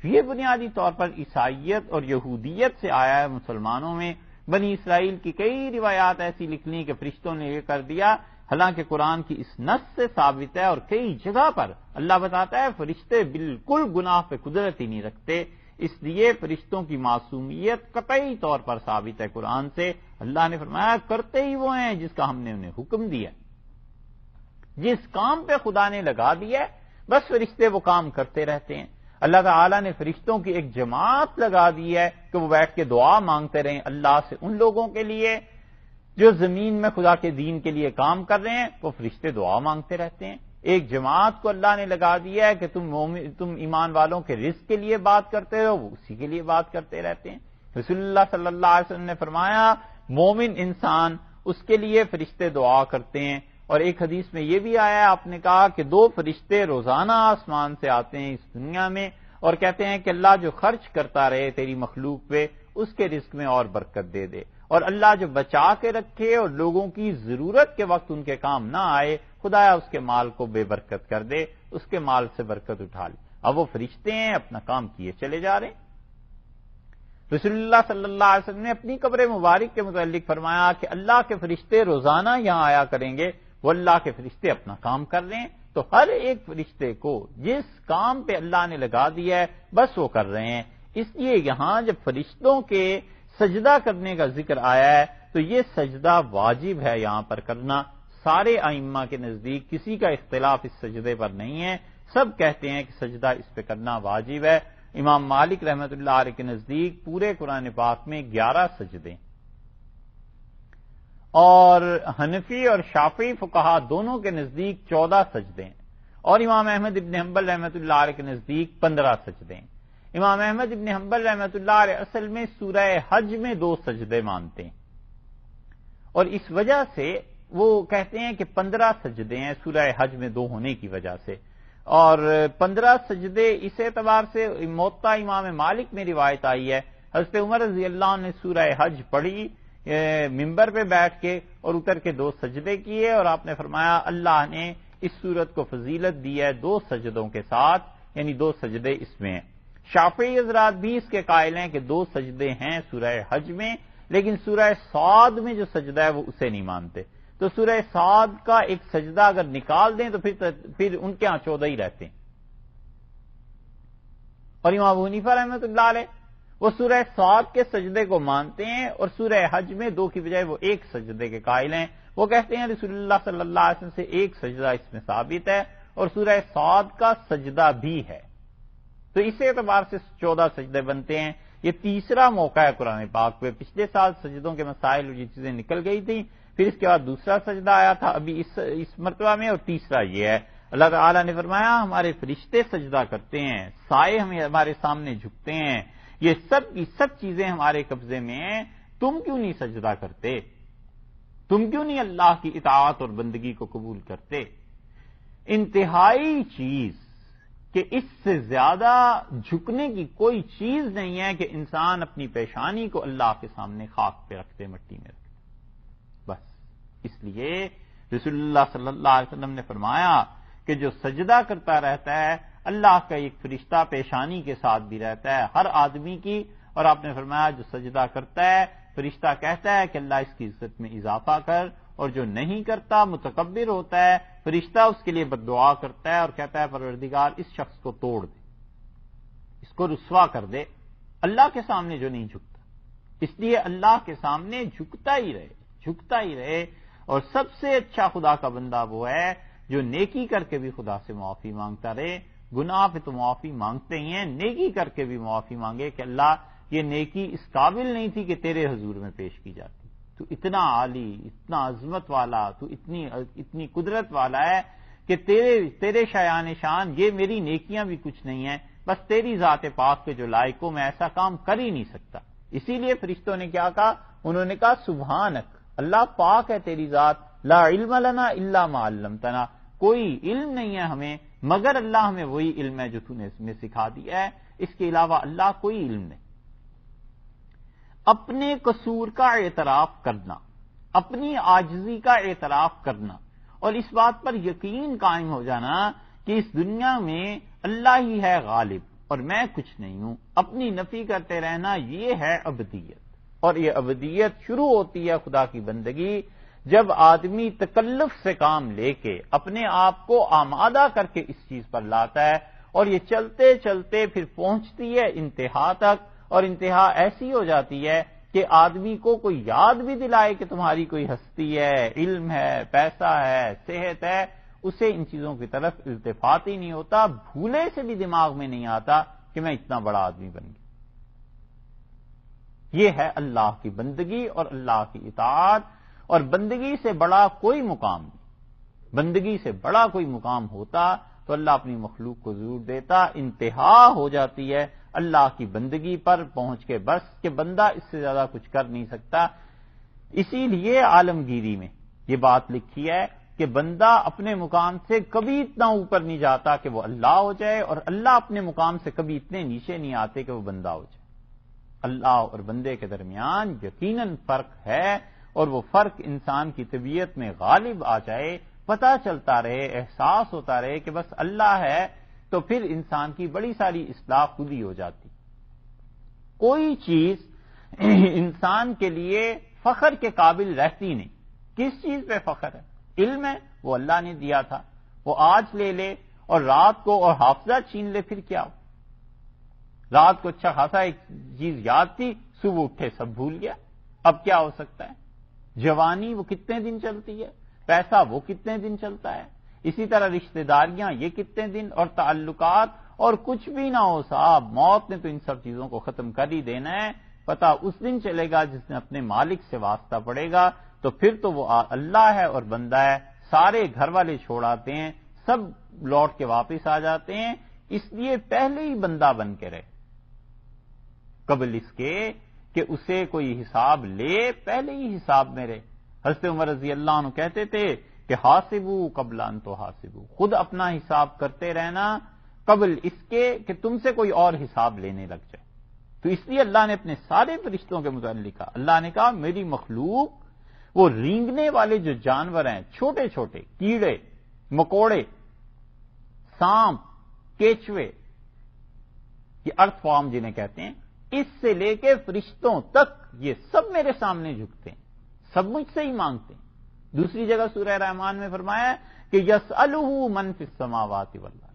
[SPEAKER 1] یہ بنیادی طور پر عیسائیت اور یہودیت سے آیا ہے مسلمانوں میں۔ بنی اسرائیل کی کئی روایات ایسی لکھ لی کہ فرشتوں نے یہ کر دیا، حالانکہ قرآن کی اس نص سے ثابت ہے، اور کئی جگہ پر اللہ بتاتا ہے فرشتے بالکل گناہ پہ قدرت ہی نہیں رکھتے، اس لیے فرشتوں کی معصومیت قطعی طور پر ثابت ہے قرآن سے۔ اللہ نے فرمایا کرتے ہی وہ ہیں جس کا ہم نے انہیں حکم دیا، جس کام پہ خدا نے لگا دیا ہے بس فرشتے وہ کام کرتے رہتے ہیں۔ اللہ تعالیٰ نے فرشتوں کی ایک جماعت لگا دی ہے کہ وہ بیٹھ کے دعا مانگتے رہیں اللہ سے ان لوگوں کے لیے جو زمین میں خدا کے دین کے لیے کام کر رہے ہیں، وہ فرشتے دعا مانگتے رہتے ہیں۔ ایک جماعت کو اللہ نے لگا دیا ہے کہ تم ایمان والوں کے رزق کے لیے بات کرتے ہو، وہ اسی کے لیے بات کرتے رہتے ہیں۔ رسول اللہ صلی اللہ علیہ وسلم نے فرمایا مومن انسان اس کے لیے فرشتے دعا کرتے ہیں، اور ایک حدیث میں یہ بھی آیا ہے، آپ نے کہا کہ 2 فرشتے روزانہ آسمان سے آتے ہیں اس دنیا میں اور کہتے ہیں کہ اللہ جو خرچ کرتا رہے تیری مخلوق پہ اس کے رزق میں اور برکت دے دے، اور اللہ جو بچا کے رکھے اور لوگوں کی ضرورت کے وقت ان کے کام نہ آئے خدایا اس کے مال کو بے برکت کر دے، اس کے مال سے برکت اٹھا لے۔ اب وہ فرشتے ہیں اپنا کام کیے چلے جا رہے ہیں۔ رسول اللہ صلی اللہ علیہ وسلم نے اپنی قبر مبارک کے متعلق فرمایا کہ اللہ کے فرشتے روزانہ یہاں آیا کریں گے، وہ اللہ کے فرشتے اپنا کام کر رہے ہیں، تو ہر ایک فرشتے کو جس کام پہ اللہ نے لگا دیا ہے بس وہ کر رہے ہیں۔ اس لیے یہاں جب فرشتوں کے سجدہ کرنے کا ذکر آیا ہے تو یہ سجدہ واجب ہے یہاں پر کرنا۔ سارے ائمہ کے نزدیک کسی کا اختلاف اس سجدے پر نہیں ہے، سب کہتے ہیں کہ سجدہ اس پہ کرنا واجب ہے۔ امام مالک رحمۃ اللہ علیہ کے نزدیک پورے قرآن پاک میں 11 سجدے، اور حنفی اور شافعی فقہا دونوں کے نزدیک 14 سجدے ہیں، اور امام احمد ابن حنبل رحمۃ اللہ علیہ کے نزدیک 15 سجدے ہیں۔ امام احمد ابن حنبل رحمۃ اللہ علیہ اصل میں سورہ حج میں 2 سجدے مانتے ہیں، اور اس وجہ سے وہ کہتے ہیں کہ 15 سجدے ہیں سورہ حج میں 2 ہونے کی وجہ سے، اور 15 سجدے اس اعتبار سے موطا امام مالک میں روایت آئی ہے، حضرت عمر رضی اللہ عنہ نے سورہ حج پڑھی ممبر پہ بیٹھ کے اور اتر کے 2 سجدے کیے، اور آپ نے فرمایا اللہ نے اس سورت کو فضیلت دی ہے 2 سجدوں کے ساتھ، یعنی 2 سجدے اس میں ہیں۔ شافعی حضرات بھی اس کے قائل ہیں کہ 2 سجدے ہیں سورہ حج میں، لیکن سورہ صاد میں جو سجدہ ہے وہ اسے نہیں مانتے، تو سورہ صاد کا ایک سجدہ اگر نکال دیں تو پھر ان کے ہاں 14 ہی رہتے ہیں۔ اور امام ابو حنیفہ رحمۃ اللہ علیہ وہ سورہ صاد کے سجدے کو مانتے ہیں، اور سورہ حج میں 2 کی بجائے وہ 1 سجدے کے قائل ہیں۔ وہ کہتے ہیں رسول اللہ صلی اللہ علیہ وسلم سے 1 سجدہ اس میں ثابت ہے، اور سورہ صاد کا سجدہ بھی ہے، تو اس اعتبار سے 14 سجدے بنتے ہیں۔ یہ تیسرا موقع ہے قرآن پاک پہ، پچھلے سال سجدوں کے مسائل اور یہ چیزیں نکل گئی تھیں، پھر اس کے بعد دوسرا سجدہ آیا تھا ابھی اس مرتبہ میں، اور تیسرا یہ ہے۔ اللہ تعالیٰ نے فرمایا ہمارے فرشتے سجدہ کرتے ہیں، سائے ہمارے سامنے جھکتے ہیں، یہ سب چیزیں ہمارے قبضے میں ہیں، تم کیوں نہیں سجدہ کرتے؟ تم کیوں نہیں اللہ کی اطاعت اور بندگی کو قبول کرتے؟ انتہائی چیز کہ اس سے زیادہ جھکنے کی کوئی چیز نہیں ہے کہ انسان اپنی پیشانی کو اللہ کے سامنے خاک پہ رکھ دے، مٹی میں رکھ دے، بس۔ اس لیے رسول اللہ صلی اللہ علیہ وسلم نے فرمایا کہ جو سجدہ کرتا رہتا ہے اللہ کا ایک فرشتہ پیشانی کے ساتھ بھی رہتا ہے ہر آدمی کی، اور آپ نے فرمایا جو سجدہ کرتا ہے فرشتہ کہتا ہے کہ اللہ اس کی عزت میں اضافہ کر، اور جو نہیں کرتا متکبر ہوتا ہے فرشتہ اس کے لیے بد دعا کرتا ہے اور کہتا ہے پروردگار اس شخص کو توڑ دے، اس کو رسوا کر دے، اللہ کے سامنے جو نہیں جھکتا۔ اس لیے اللہ کے سامنے جھکتا ہی رہے، اور سب سے اچھا خدا کا بندہ وہ ہے جو نیکی کر کے بھی خدا سے معافی مانگتا رہے۔ گناہ پہ تو معافی مانگتے ہی ہیں، نیکی کر کے بھی معافی مانگے کہ اللہ یہ نیکی اس قابل نہیں تھی کہ تیرے حضور میں پیش کی جاتی، تو اتنا عالی، اتنا عظمت والا، تو اتنی قدرت والا ہے کہ تیرے شایان شان یہ میری نیکیاں بھی کچھ نہیں ہیں، بس تیری ذات پاک کے جو لائق ہو میں ایسا کام کر ہی نہیں سکتا۔ اسی لیے فرشتوں نے کیا کہا؟ انہوں نے کہا سبحانک، اللہ پاک ہے تیری ذات، لا علم لنا الا ما علمتنا، کوئی علم نہیں ہے ہمیں مگر اللہ ہمیں وہی علم ہے جو تو نے اس میں سکھا دیا ہے، اس کے علاوہ اللہ کوئی علم نہیں۔ اپنے قصور کا اعتراف کرنا، اپنی عاجزی کا اعتراف کرنا اور اس بات پر یقین قائم ہو جانا کہ اس دنیا میں اللہ ہی ہے غالب اور میں کچھ نہیں ہوں، اپنی نفی کرتے رہنا، یہ ہے عبدیت۔ اور یہ عبدیت شروع ہوتی ہے خدا کی بندگی جب آدمی تکلف سے کام لے کے اپنے آپ کو آمادہ کر کے اس چیز پر لاتا ہے، اور یہ چلتے چلتے پھر پہنچتی ہے انتہا تک، اور انتہا ایسی ہو جاتی ہے کہ آدمی کو کوئی یاد بھی دلائے کہ تمہاری کوئی ہستی ہے، علم ہے، پیسہ ہے، صحت ہے، اسے ان چیزوں کی طرف التفات ہی نہیں ہوتا، بھولے سے بھی دماغ میں نہیں آتا کہ میں اتنا بڑا آدمی بن گیا۔ یہ ہے اللہ کی بندگی اور اللہ کی اطاعت، اور بندگی سے بڑا کوئی مقام نہیں۔ بندگی سے بڑا کوئی مقام ہوتا تو اللہ اپنی مخلوق کو ضرور دیتا۔ انتہا ہو جاتی ہے اللہ کی بندگی پر پہنچ کے بس کہ بندہ اس سے زیادہ کچھ کر نہیں سکتا۔ اسی لیے عالمگیری میں یہ بات لکھی ہے کہ بندہ اپنے مقام سے کبھی اتنا اوپر نہیں جاتا کہ وہ اللہ ہو جائے، اور اللہ اپنے مقام سے کبھی اتنے نیچے نہیں آتے کہ وہ بندہ ہو جائے۔ اللہ اور بندے کے درمیان یقیناً فرق ہے، اور وہ فرق انسان کی طبیعت میں غالب آ جائے، پتہ چلتا رہے، احساس ہوتا رہے کہ بس اللہ ہے، تو پھر انسان کی بڑی ساری اصلاح خود ہی ہو جاتی۔ کوئی چیز انسان کے لیے فخر کے قابل رہتی نہیں۔ کس چیز پہ فخر ہے؟ علم ہے، وہ اللہ نے دیا تھا، وہ آج لے لے اور رات کو اور حافظہ چھین لے پھر کیا ہو؟ رات کو اچھا خاصا ایک چیز یاد تھی، صبح اٹھے سب بھول گیا، اب کیا ہو سکتا ہے؟ جوانی وہ کتنے دن چلتی ہے، پیسہ وہ کتنے دن چلتا ہے، اسی طرح رشتہ داریاں یہ کتنے دن، اور تعلقات، اور کچھ بھی نہ ہو صاحب، موت نے تو ان سب چیزوں کو ختم کر ہی دینا ہے۔ پتہ اس دن چلے گا جس نے اپنے مالک سے واسطہ پڑے گا، تو پھر تو وہ اللہ ہے اور بندہ ہے، سارے گھر والے چھوڑ آتے ہیں، سب لوٹ کے واپس آ جاتے ہیں، اس لیے پہلے ہی بندہ بن کے رہے قبل اس کے کہ اسے کوئی حساب لے، پہلے ہی حساب میں رہے۔ حضرت عمر رضی اللہ عنہ کہتے تھے کہ حاسبو قبل ان تو حاسبو، خود اپنا حساب کرتے رہنا قبل اس کے کہ تم سے کوئی اور حساب لینے لگ جائے۔ تو اس لیے اللہ نے اپنے سارے فرشتوں کے متعلق کہا، اللہ نے کہا میری مخلوق وہ رینگنے والے جو جانور ہیں، چھوٹے چھوٹے کیڑے مکوڑے، سانپ، کیچوے، یہ ارتھ فارم جنہیں کہتے ہیں، اس سے لے کے فرشتوں تک یہ سب میرے سامنے جھکتے ہیں، سب مجھ سے ہی مانگتے ہیں۔ دوسری جگہ سورہ رحمان میں فرمایا کہ یسألہ من فی السماوات والارض،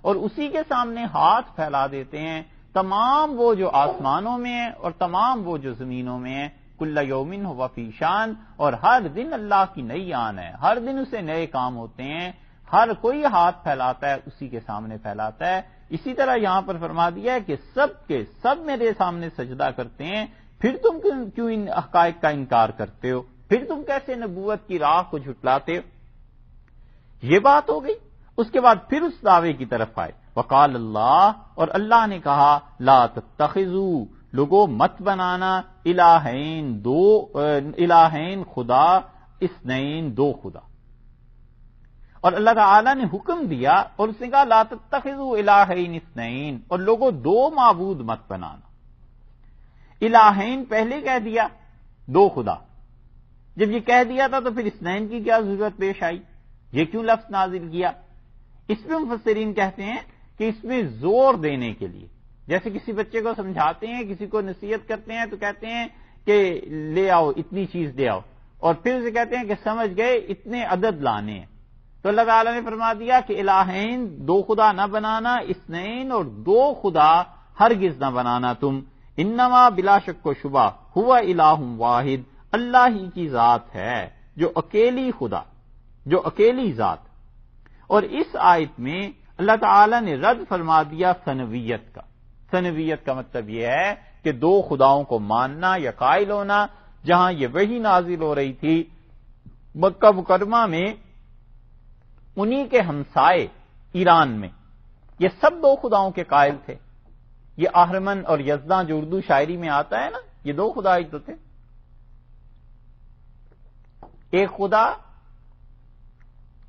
[SPEAKER 1] اور اسی کے سامنے ہاتھ پھیلا دیتے ہیں تمام وہ جو آسمانوں میں ہیں اور تمام وہ جو زمینوں میں ہیں، کل یوم ہوا فی شان، اور ہر دن اللہ کی نئی آن ہے، ہر دن اسے نئے کام ہوتے ہیں، ہر کوئی ہاتھ پھیلاتا ہے اسی کے سامنے پھیلاتا ہے۔ اسی طرح یہاں پر فرما دیا ہے کہ سب کے سب میرے سامنے سجدہ کرتے ہیں، پھر تم کیوں ان حقائق کا انکار کرتے ہو، پھر تم کیسے نبوت کی راہ کو جھٹلاتے ہو؟ یہ بات ہو گئی۔ اس کے بعد پھر اس دعوے کی طرف آئے، وقال اللہ، اور اللہ نے کہا لا تتخذوا، لوگوں مت بنانا الہین خدا، اثنین دو خدا۔ اور اللہ تعالیٰ نے حکم دیا اور اس نے کہا لا تتخذوا الہین اثنین، اور لوگوں دو معبود مت بنانا۔ الہین پہلے کہہ دیا، دو خدا، جب یہ کہہ دیا تھا تو پھر اثنین کی کیا ضرورت پیش آئی؟ یہ کیوں لفظ نازل کیا؟ اس میں مفسرین کہتے ہیں کہ اس میں زور دینے کے لیے، جیسے کسی بچے کو سمجھاتے ہیں، کسی کو نصیحت کرتے ہیں تو کہتے ہیں کہ لے آؤ اتنی چیز لے آؤ، اور پھر اسے کہتے ہیں کہ سمجھ گئے اتنے عدد لانے ہیں۔ تو اللہ تعالیٰ نے فرما دیا کہ الہین دو خدا نہ بنانا، اثنین اور دو خدا ہرگز نہ بنانا تم، انما بلا شک و شبہ ہوا الہ واحد، اللہ ہی کی ذات ہے جو اکیلی خدا، جو اکیلی ذات۔ اور اس آیت میں اللہ تعالیٰ نے رد فرما دیا ثنویت کا۔ ثنویت کا مطلب یہ ہے کہ دو خداؤں کو ماننا یا قائل ہونا۔ جہاں یہ وحی نازل ہو رہی تھی مکہ مکرمہ میں، انہی کے ہمسائے ایران میں یہ سب دو خداؤں کے قائل تھے۔ یہ اہرمن اور یزداں جو اردو شاعری میں آتا ہے نا، یہ دو خدا ہی تو تھے۔ ایک خدا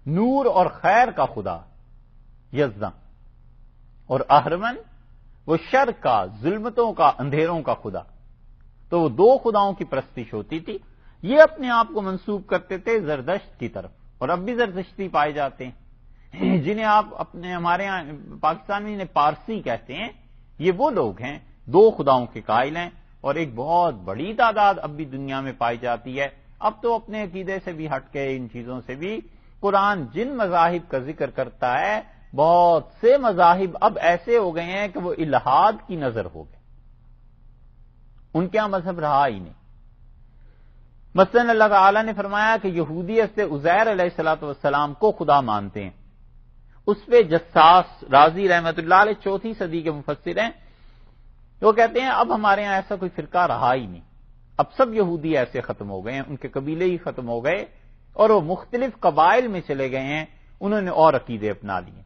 [SPEAKER 1] نور اور خیر کا خدا یزداں، اور اہرمن وہ شر کا، ظلمتوں کا، اندھیروں کا خدا۔ تو وہ دو خداؤں کی پرستش ہوتی تھی۔ یہ اپنے آپ کو منسوب کرتے تھے زردشت کی طرف، اور اب بھی زردشتی پائے جاتے ہیں، جنہیں آپ اپنے ہمارے یہاں پاکستان میں انہیں پارسی کہتے ہیں۔ یہ وہ لوگ ہیں دو خداؤں کے قائل ہیں، اور ایک بہت بڑی تعداد اب بھی دنیا میں پائی جاتی ہے۔ اب تو اپنے عقیدے سے بھی ہٹ کے، ان چیزوں سے بھی، قرآن جن مذاہب کا ذکر کرتا ہے، بہت سے مذاہب اب ایسے ہو گئے ہیں کہ وہ الہاد کی نظر ہو گئے، ان کے یہاں مذہب رہا ہی نہیں۔ مثلا اللہ تعالی نے فرمایا کہ یہودیت سے عزیر علیہ الصلوۃ والسلام کو خدا مانتے ہیں۔ اس پہ جساس رازی رحمت اللہ علیہ 4 صدی کے مفسر ہیں، وہ کہتے ہیں اب ہمارے یہاں ایسا کوئی فرقہ رہا ہی نہیں، اب سب یہودی ایسے ختم ہو گئے ہیں، ان کے قبیلے ہی ختم ہو گئے، اور وہ مختلف قبائل میں چلے گئے ہیں، انہوں نے اور عقیدے اپنا لیے۔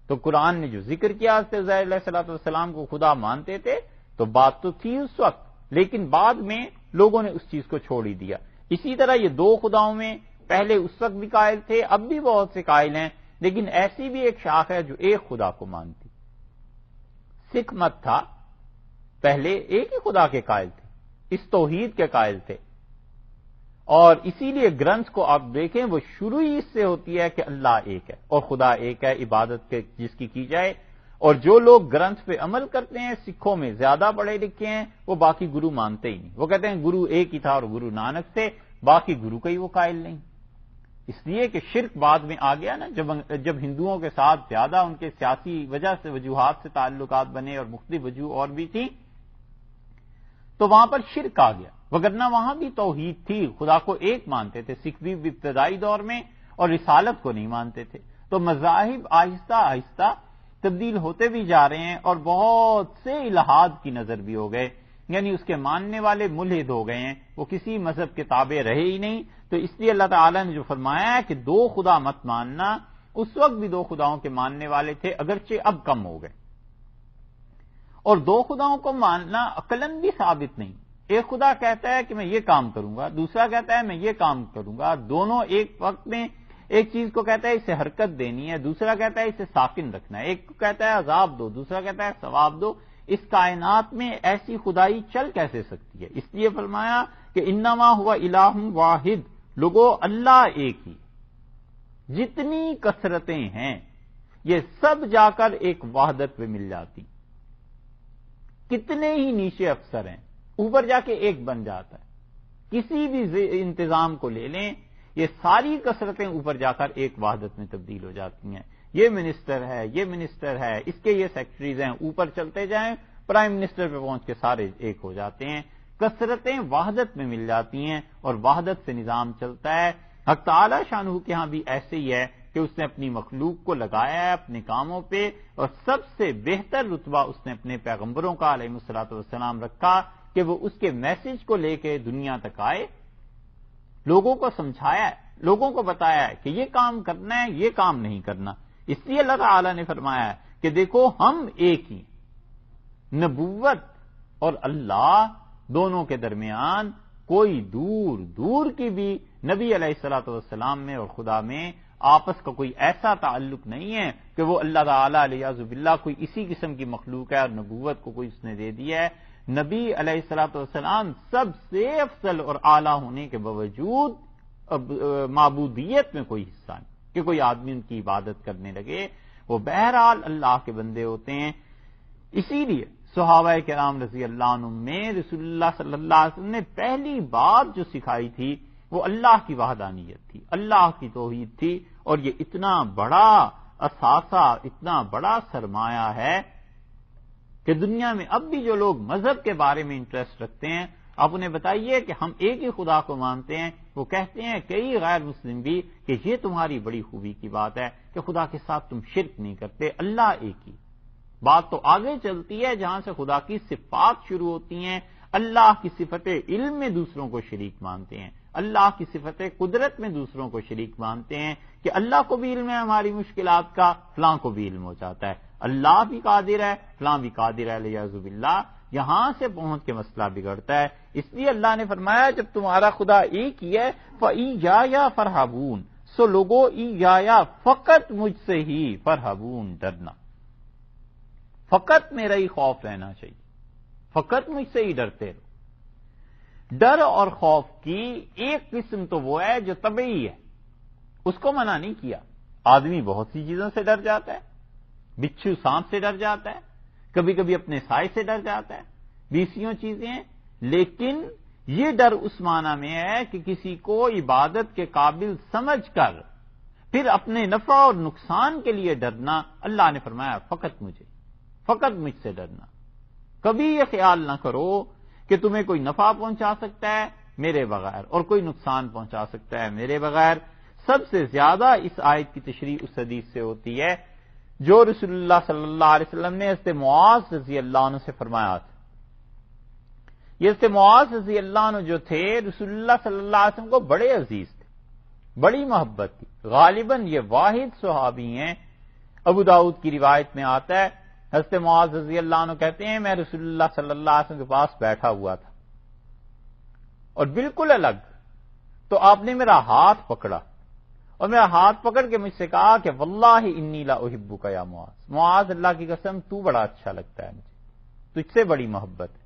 [SPEAKER 1] تو قرآن نے جو ذکر کیا حضرت عزیر علیہ الصلوۃ والسلام کو خدا مانتے تھے، تو بات تو تھی اس وقت، لیکن بعد میں لوگوں نے اس چیز کو چھوڑ ہی دیا۔ اسی طرح یہ دو خداؤں میں پہلے اس وقت بھی قائل تھے، اب بھی بہت سے قائل ہیں، لیکن ایسی بھی ایک شاخ ہے جو ایک خدا کو مانتی۔ سکھ مت تھا، پہلے ایک ہی خدا کے قائل تھے، اس توحید کے قائل تھے، اور اسی لیے گرنتھ کو آپ دیکھیں وہ شروع ہی اس سے ہوتی ہے کہ اللہ ایک ہے اور خدا ایک ہے، عبادت کے جس کی جائے۔ اور جو لوگ گرنتھ پہ عمل کرتے ہیں، سکھوں میں زیادہ پڑھے لکھے ہیں، وہ باقی گرو مانتے ہی نہیں۔ وہ کہتے ہیں گرو ایک ہی تھا اور گرو نانک تھے، باقی گرو کا ہی وہ قائل نہیں۔ اس لیے کہ شرک بعد میں آ گیا نا، جب ہندوؤں کے ساتھ زیادہ ان کے سیاسی وجہ سے وجوہات سے تعلقات بنے اور مختلف وجوہ اور بھی تھی، تو وہاں پر شرک آ گیا، وگرنہ وہاں بھی توحید تھی، خدا کو ایک مانتے تھے۔ سکھ بھی ابتدائی دور میں اور رسالت کو نہیں مانتے تھے۔ تو مذاہب آہستہ آہستہ تبدیل ہوتے بھی جا رہے ہیں، اور بہت سے الہاد کی نظر بھی ہو گئے، یعنی اس کے ماننے والے ملحد ہو گئے ہیں، وہ کسی مذہب کے تابع رہے ہی نہیں۔ تو اس لیے اللہ تعالیٰ نے جو فرمایا ہے کہ دو خدا مت ماننا، اس وقت بھی دو خداؤں کے ماننے والے تھے، اگرچہ اب کم ہو گئے۔ اور دو خداؤں کو ماننا عقلاً بھی ثابت نہیں۔ ایک خدا کہتا ہے کہ میں یہ کام کروں گا، دوسرا کہتا ہے میں یہ کام کروں گا، دونوں ایک وقت میں ایک چیز کو کہتا ہے اسے حرکت دینی ہے، دوسرا کہتا ہے اسے ساکن رکھنا ہے، ایک کو کہتا ہے عذاب دو، دوسرا کہتا ہے ثواب دو۔ اس کائنات میں ایسی خدائی چل کیسے سکتی ہے؟ اس لیے فرمایا کہ انما ہوا الہ واحد، لوگو اللہ ایک ہی۔ جتنی کثرتیں ہیں یہ سب جا کر ایک وحدت پہ مل جاتی، کتنے ہی نیچے افسر ہیں، اوپر جا کے ایک بن جاتا ہے۔ کسی بھی انتظام کو لے لیں، یہ ساری کثرتیں اوپر جا کر ایک وحدت میں تبدیل ہو جاتی ہیں۔ یہ منسٹر ہے، یہ منسٹر ہے، اس کے یہ سیکٹریز ہیں، اوپر چلتے جائیں پرائم منسٹر پہ پہنچ کے سارے ایک ہو جاتے ہیں۔ کثرتیں وحدت میں مل جاتی ہیں اور وحدت سے نظام چلتا ہے۔ حق تعالی شانہ کے ہاں بھی ایسے ہی ہے کہ اس نے اپنی مخلوق کو لگایا ہے اپنے کاموں پہ، اور سب سے بہتر رتبہ اس نے اپنے پیغمبروں کا علیہ الصلوۃ والسلام رکھا کہ وہ اس کے میسج کو لے کے دنیا تک آئے، لوگوں کو سمجھایا ہے، لوگوں کو بتایا ہے کہ یہ کام کرنا ہے، یہ کام نہیں کرنا۔ اس لیے اللہ تعالی نے فرمایا ہے کہ دیکھو ہم ایک ہی، نبوت اور اللہ دونوں کے درمیان کوئی دور دور کی بھی نبی علیہ الصلوۃ والسلام میں اور خدا میں آپس کا کوئی ایسا تعلق نہیں ہے کہ وہ اللہ تعالی علیہ باللہ کوئی اسی قسم کی مخلوق ہے اور نبوت کو کوئی اس نے دے دیا ہے۔ نبی علیہ الصلوۃ والسلام سب سے افضل اور اعلیٰ ہونے کے باوجود معبودیت میں کوئی حصہ نہیں کہ کوئی آدمی ان کی عبادت کرنے لگے، وہ بہرحال اللہ کے بندے ہوتے ہیں۔ اسی لیے صحابہ کرام رضی اللہ عنہ میں رسول اللہ صلی اللہ علیہ وسلم نے پہلی بات جو سکھائی تھی وہ اللہ کی وحدانیت تھی، اللہ کی توحید تھی، اور یہ اتنا بڑا اثاثہ، اتنا بڑا سرمایہ ہے کہ دنیا میں اب بھی جو لوگ مذہب کے بارے میں انٹرسٹ رکھتے ہیں، آپ انہیں بتائیے کہ ہم ایک ہی خدا کو مانتے ہیں، وہ کہتے ہیں کئی غیر مسلم بھی کہ یہ تمہاری بڑی خوبی کی بات ہے کہ خدا کے ساتھ تم شرک نہیں کرتے، اللہ ایک ہی۔ بات تو آگے چلتی ہے جہاں سے خدا کی صفات شروع ہوتی ہیں، اللہ کی صفت علم میں دوسروں کو شریک مانتے ہیں، اللہ کی صفت قدرت میں دوسروں کو شریک مانتے ہیں کہ اللہ کو بھی علم ہے ہماری مشکلات کا، فلاں کو بھی علم ہو جاتا ہے، اللہ بھی قادر ہے، فلاں بھی قادر ہے، والعیاذ باللہ۔ یہاں سے پہنچ کے مسئلہ بگڑتا ہے۔ اس لیے اللہ نے فرمایا جب تمہارا خدا ایک ہی ہے فَإِيَّايَ فَارْهَبُونِ، سو لوگو ایایا فقط مجھ سے ہی فرحبون ڈرنا، فقط میرا ہی خوف رہنا چاہیے، فقط مجھ سے ہی ڈرتے رہو۔ ڈر اور خوف کی ایک قسم تو وہ ہے جو طبعی ہے، اس کو منع نہیں کیا۔ آدمی بہت سی چیزوں سے ڈر جاتا ہے، بچھو سانپ سے ڈر جاتا ہے، کبھی کبھی اپنے سائے سے ڈر جاتا ہے، بیسیوں چیزیں ہیں، لیکن یہ ڈر اس معنی میں ہے کہ کسی کو عبادت کے قابل سمجھ کر پھر اپنے نفع اور نقصان کے لیے ڈرنا۔ اللہ نے فرمایا فقط مجھ سے ڈرنا۔ کبھی یہ خیال نہ کرو کہ تمہیں کوئی نفع پہنچا سکتا ہے میرے بغیر اور کوئی نقصان پہنچا سکتا ہے میرے بغیر۔ سب سے زیادہ اس آیت کی تشریح اس حدیث سے ہوتی ہے جو رسول اللہ صلی اللہ علیہ وسلم نے حضرت معاذ رضی اللہ عنہ سے فرمایا تھا۔ یہ حضرت معاذ رضی اللہ عنہ جو تھے رسول اللہ صلی اللہ علیہ وسلم کو بڑے عزیز تھے، بڑی محبت تھی۔ غالباً یہ واحد صحابی ہیں، ابو داؤد کی روایت میں آتا ہے حضرت معاذ رضی اللہ عنہ کہتے ہیں میں رسول اللہ صلی اللہ علیہ وسلم کے پاس بیٹھا ہوا تھا اور بالکل الگ، تو آپ نے میرا ہاتھ پکڑا اور میرا ہاتھ پکڑ کے مجھ سے کہا کہ واللہ انی لا احبک یا معاذ، معاذ اللہ کی قسم تو بڑا اچھا لگتا ہے مجھے، تجھ سے بڑی محبت ہے۔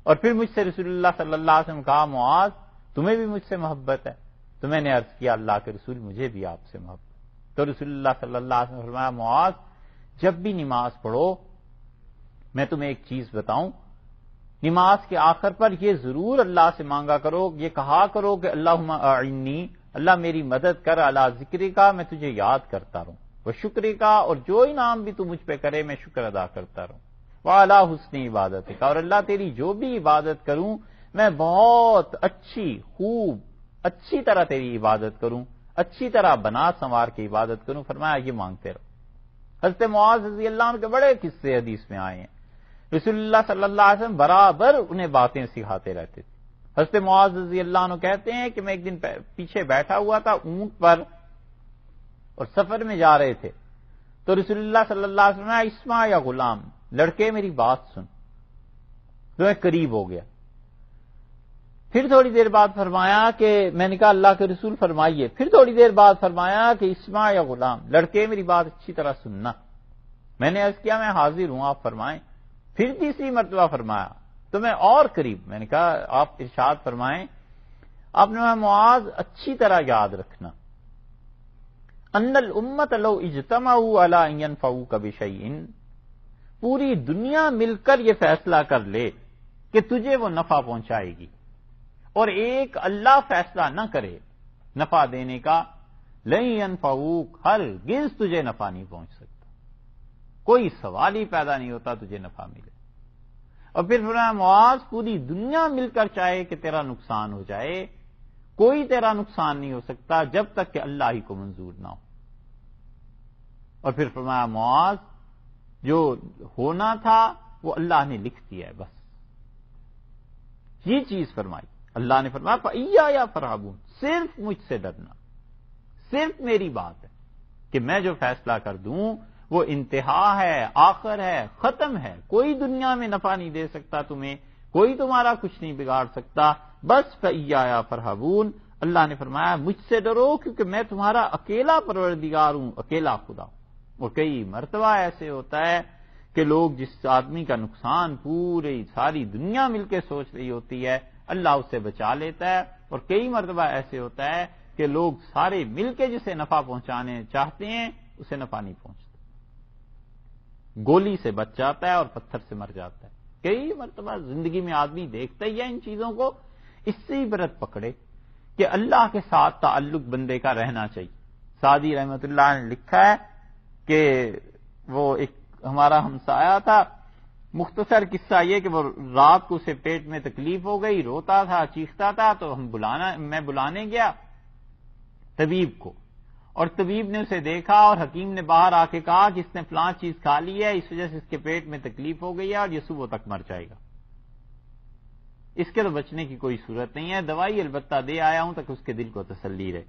[SPEAKER 1] اور پھر مجھ سے رسول اللہ صلی اللہ علیہ وسلم کہا معاذ تمہیں بھی مجھ سے محبت ہے؟ تو میں نے عرض کیا اللہ کے رسول مجھے بھی آپ سے محبت۔ تو رسول اللہ صلی اللہ علیہ وسلم نے فرمایا معاذ جب بھی نماز پڑھو میں تمہیں ایک چیز بتاؤں، نماز کے آخر پر یہ ضرور اللہ سے مانگا کرو، یہ کہا کرو کہ اللہم اعنی، اللہ میری مدد کر، علی ذکری کا میں تجھے یاد کرتا رہوں، وہ شکری کا اور جو انعام بھی تو مجھ پہ کرے میں شکر ادا کرتا رہوں، وعلی حسن عبادت کا، اور اللہ تیری جو بھی عبادت کروں میں بہت اچھی طرح تیری عبادت کروں، اچھی طرح بنا سنوار کے عبادت کروں۔ فرمایا یہ مانگتے رہو۔ حضرت معاذ رضی اللہ عنہ کے بڑے قصے حدیث میں آئے ہیں، رسول اللہ صلی اللہ علیہ وسلم برابر انہیں باتیں سکھاتے رہتے تھے۔ حضرت معاذ رضی اللہ عنہ کہتے ہیں کہ میں ایک دن پیچھے بیٹھا ہوا تھا اونٹ پر اور سفر میں جا رہے تھے، تو رسول اللہ صلی اللہ علیہ وسلم اسمع یا غلام، لڑکے میری بات سن، تو میں قریب ہو گیا۔ پھر تھوڑی دیر بعد فرمایا کہ میں نے کہا اللہ کے رسول فرمائیے، پھر تھوڑی دیر بعد فرمایا کہ اسمع یا غلام، لڑکے میری بات اچھی طرح سننا۔ میں نے عرض کیا میں حاضر ہوں آپ فرمائیں۔ پھر تیسری مرتبہ فرمایا تو میں اور قریب، میں نے کہا آپ ارشاد فرمائیں۔ آپ نے معاذ اچھی طرح یاد رکھنا ان الامت لو اجتمعوا علی ان ينفعوک بشیء، پوری دنیا مل کر یہ فیصلہ کر لے کہ تجھے وہ نفع پہنچائے گی اور ایک اللہ فیصلہ نہ کرے نفع دینے کا، لن ينفعوک، ہرگز تجھے نفع نہیں پہنچ سکتا، کوئی سوال ہی پیدا نہیں ہوتا تجھے نفع ملے۔ اور پھر فرمایا معاذ پوری دنیا مل کر چاہے کہ تیرا نقصان ہو جائے، کوئی تیرا نقصان نہیں ہو سکتا جب تک کہ اللہ ہی کو منظور نہ ہو۔ اور پھر فرمایا معاذ جو ہونا تھا وہ اللہ نے لکھ دیا ہے، بس یہ چیز فرمائی۔ اللہ نے فرمایا فَإِيَّايَ فَارْهَبُونِ، صرف مجھ سے ڈرنا، صرف میری بات ہے کہ میں جو فیصلہ کر دوں وہ انتہا ہے، آخر ہے، ختم ہے، کوئی دنیا میں نفع نہیں دے سکتا تمہیں، کوئی تمہارا کچھ نہیں بگاڑ سکتا، بس فَإِيَّايَ فَارْهَبُونِ۔ اللہ نے فرمایا مجھ سے ڈرو کیونکہ میں تمہارا اکیلا پروردگار ہوں، اکیلا خدا ہوں۔ اور کئی مرتبہ ایسے ہوتا ہے کہ لوگ جس آدمی کا نقصان پوری ساری دنیا مل کے سوچ رہی ہوتی ہے اللہ اسے بچا لیتا ہے، اور کئی مرتبہ ایسے ہوتا ہے کہ لوگ سارے مل کے جسے نفع پہنچانے چاہتے ہیں اسے نفع نہیں پہنچتا، گولی سے بچ جاتا ہے اور پتھر سے مر جاتا ہے۔ کئی مرتبہ زندگی میں آدمی دیکھتا ہی ہے ان چیزوں کو، اس سے عبرت پکڑے کہ اللہ کے ساتھ تعلق بندے کا رہنا چاہیے۔ سعدی رحمت اللہ نے لکھا ہے کہ وہ ایک ہمارا ہمسایہ تھا، مختصر قصہ یہ کہ وہ رات کو اسے پیٹ میں تکلیف ہو گئی، روتا تھا، چیختا تھا، تو میں بلانے گیا طبیب کو، اور طبیب نے اسے دیکھا اور حکیم نے باہر آ کے کہا کہ اس نے فلاں چیز کھا لی ہے، اس وجہ سے اس کے پیٹ میں تکلیف ہو گئی ہے اور یہ صبح تک مر جائے گا، اس کے تو بچنے کی کوئی صورت نہیں ہے، دوائی البتہ دے آیا ہوں تک اس کے دل کو تسلی رہے۔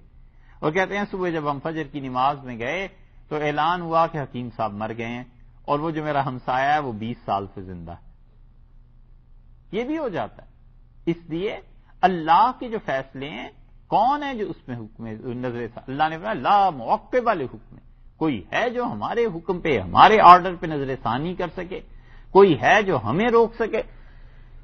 [SPEAKER 1] اور کہتے ہیں صبح جب ہم فجر کی نماز میں گئے تو اعلان ہوا کہ حکیم صاحب مر گئے ہیں، اور وہ جو میرا ہمسایہ ہے وہ 20 سال سے زندہ ہے۔ یہ بھی ہو جاتا ہے، اس لیے اللہ کے جو فیصلے ہیں کون ہے جو اس میں حکم نظر ثانی؟ اللہ نے فرمایا لا معقب لحکم، کوئی ہے جو ہمارے حکم پہ، ہمارے آرڈر پہ نظر ثانی کر سکے؟ کوئی ہے جو ہمیں روک سکے؟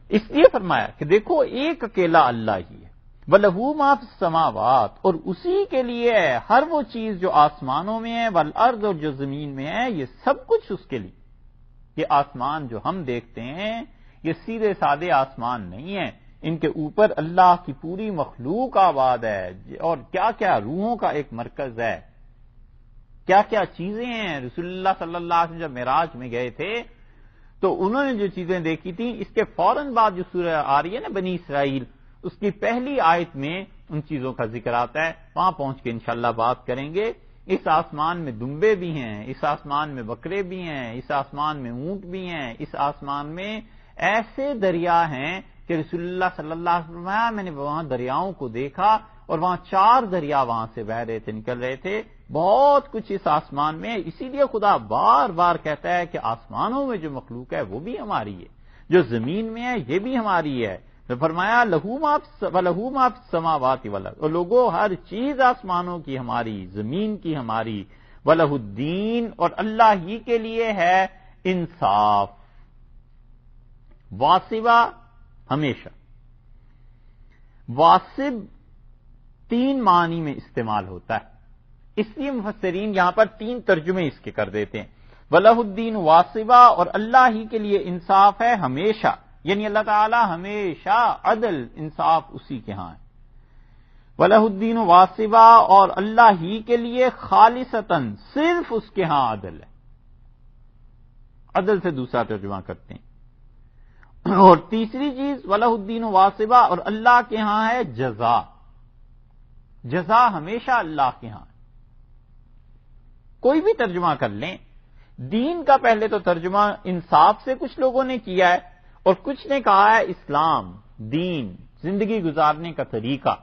[SPEAKER 1] اس لیے فرمایا کہ دیکھو ایک اکیلا اللہ ہی ہے، وَلَهُ مَا فِي السَّمَاوَاتِ، اور اسی کے لیے ہے ہر وہ چیز جو آسمانوں میں ہے، وَالْأَرْضِ، اور جو زمین میں ہے، یہ سب کچھ اس کے لیے۔ یہ آسمان جو ہم دیکھتے ہیں یہ سیدھے سادے آسمان نہیں ہیں، ان کے اوپر اللہ کی پوری مخلوق آباد ہے، اور کیا کیا روحوں کا ایک مرکز ہے، کیا کیا چیزیں ہیں۔ رسول اللہ صلی اللہ علیہ وسلم جب معراج میں گئے تھے تو انہوں نے جو چیزیں دیکھی تھیں، اس کے فوراً بعد جو سورہ آ رہی ہے نا بنی اسرائیل، اس کی پہلی آیت میں ان چیزوں کا ذکر آتا ہے، وہاں پہنچ کے انشاءاللہ بات کریں گے۔ اس آسمان میں دمبے بھی ہیں، اس آسمان میں بکرے بھی ہیں، اس آسمان میں اونٹ بھی ہیں، اس آسمان میں ایسے دریا ہیں کہ رسول اللہ صلی اللہ علیہ وسلم میں نے وہاں دریاؤں کو دیکھا اور وہاں 4 دریا وہاں سے بہ رہے تھے، نکل رہے تھے، بہت کچھ اس آسمان میں۔ اسی لیے خدا بار بار کہتا ہے کہ آسمانوں میں جو مخلوق ہے وہ بھی ہماری ہے، جو زمین میں ہے یہ بھی ہماری ہے۔ تو فرمایا لہو ما فی السماوات والارض، اور لوگوں ہر چیز آسمانوں کی ہماری، زمین کی ہماری، وَلَهُ الدین، اور اللہ ہی کے لیے ہے انصاف، واسبہ ہمیشہ۔ واسب 3 معنی میں استعمال ہوتا ہے، اس لیے مفسرین یہاں پر 3 ترجمے اس کے کر دیتے ہیں۔ وَلَهُ الدین واسبہ، اور اللہ ہی کے لیے انصاف ہے ہمیشہ، یعنی اللہ تعالی ہمیشہ عدل انصاف اسی کے ہاں ہے۔ وَلَهُ الدین واسبہ، اور اللہ ہی کے لیے خالصتاً، صرف اس کے ہاں عدل ہے۔ عدل سے دوسرا ترجمہ کرتے ہیں۔ اور تیسری چیز وَلَهُ الدین واسبہ، اور اللہ کے ہاں ہے جزا، جزا ہمیشہ اللہ کے ہاں ہے۔ کوئی بھی ترجمہ کر لیں، دین کا پہلے تو ترجمہ انصاف سے کچھ لوگوں نے کیا ہے، اور کچھ نے کہا ہے اسلام، دین، زندگی گزارنے کا طریقہ۔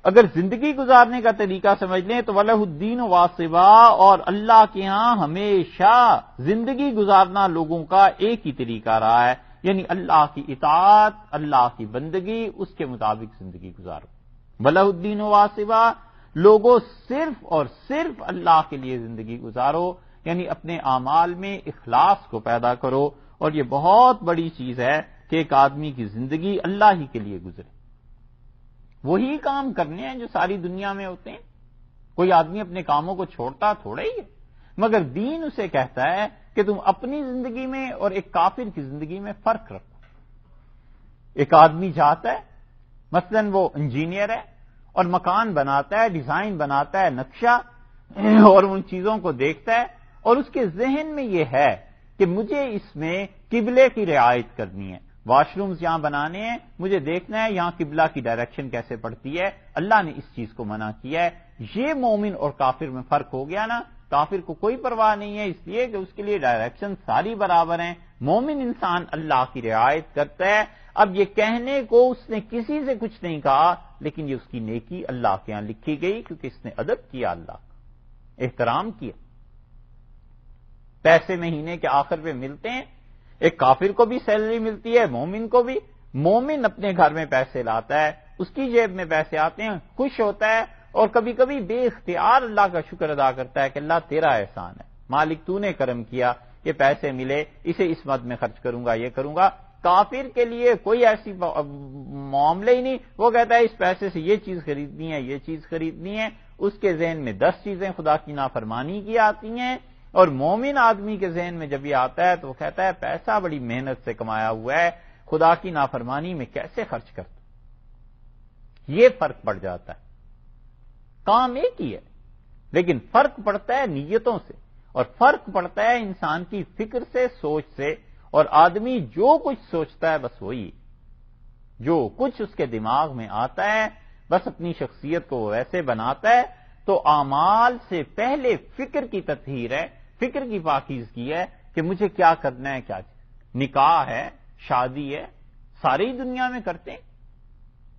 [SPEAKER 1] اگر زندگی گزارنے کا طریقہ سمجھ لیں تو وَلَهُ الدین واسبہ، اور اللہ کے ہاں ہمیشہ زندگی گزارنا لوگوں کا ایک ہی طریقہ رہا ہے، یعنی اللہ کی اطاعت، اللہ کی بندگی، اس کے مطابق زندگی گزارو۔ وَلَهُ الدین واسبہ، لوگوں صرف اور صرف اللہ کے لیے زندگی گزارو، یعنی اپنے اعمال میں اخلاص کو پیدا کرو، اور یہ بہت بڑی چیز ہے کہ ایک آدمی کی زندگی اللہ ہی کے لیے گزرے۔ وہی کام کرنے ہیں جو ساری دنیا میں ہوتے ہیں، کوئی آدمی اپنے کاموں کو چھوڑتا تھوڑا ہی ہے، مگر دین اسے کہتا ہے کہ تم اپنی زندگی میں اور ایک کافر کی زندگی میں فرق رکھو۔ ایک آدمی جاتا ہے، مثلا وہ انجینئر ہے اور مکان بناتا ہے، ڈیزائن بناتا ہے، نقشہ، اور ان چیزوں کو دیکھتا ہے، اور اس کے ذہن میں یہ ہے کہ مجھے اس میں قبلے کی رعایت کرنی ہے، واش رومز یہاں بنانے ہیں، مجھے دیکھنا ہے یہاں قبلہ کی ڈائریکشن کیسے پڑتی ہے، اللہ نے اس چیز کو منع کیا ہے۔ یہ مومن اور کافر میں فرق ہو گیا نا۔ کافر کو کوئی پرواہ نہیں ہے، اس لیے کہ اس کے لیے ڈائریکشن ساری برابر ہیں۔ مومن انسان اللہ کی رعایت کرتا ہے۔ اب یہ کہنے کو اس نے کسی سے کچھ نہیں کہا، لیکن یہ اس کی نیکی اللہ کے ہاں لکھی گئی، کیونکہ اس نے ادب کیا، اللہ کا احترام کیا۔ پیسے مہینے کے آخر پہ ملتے ہیں، ایک کافر کو بھی سیلری ملتی ہے، مومن کو بھی۔ مومن اپنے گھر میں پیسے لاتا ہے، اس کی جیب میں پیسے آتے ہیں، خوش ہوتا ہے، اور کبھی کبھی بے اختیار اللہ کا شکر ادا کرتا ہے کہ اللہ تیرا احسان ہے، مالک تو نے کرم کیا، یہ پیسے ملے، اسے اس مد میں خرچ کروں گا، یہ کروں گا۔ کافر کے لیے کوئی ایسی معاملہ ہی نہیں، وہ کہتا ہے اس پیسے سے یہ چیز خریدنی ہے، یہ چیز خریدنی ہے، اس کے ذہن میں 10 چیزیں خدا کی نافرمانی کی آتی ہیں۔ اور مومن آدمی کے ذہن میں جب یہ آتا ہے تو وہ کہتا ہے پیسہ بڑی محنت سے کمایا ہوا ہے، خدا کی نافرمانی میں کیسے خرچ کرتا۔ یہ فرق پڑ جاتا ہے، کام ایک ہی ہے لیکن فرق پڑتا ہے نیتوں سے، اور فرق پڑتا ہے انسان کی فکر سے، سوچ سے، اور آدمی جو کچھ سوچتا ہے بس وہی، جو کچھ اس کے دماغ میں آتا ہے بس اپنی شخصیت کو وہ ویسے بناتا ہے۔ تو اعمال سے پہلے فکر کی تطہیر ہے، فکر کی پاکیزگی ہے کہ مجھے کیا کرنا ہے، کیا نکاح ہے، شادی ہے، ساری دنیا میں کرتے ہیں،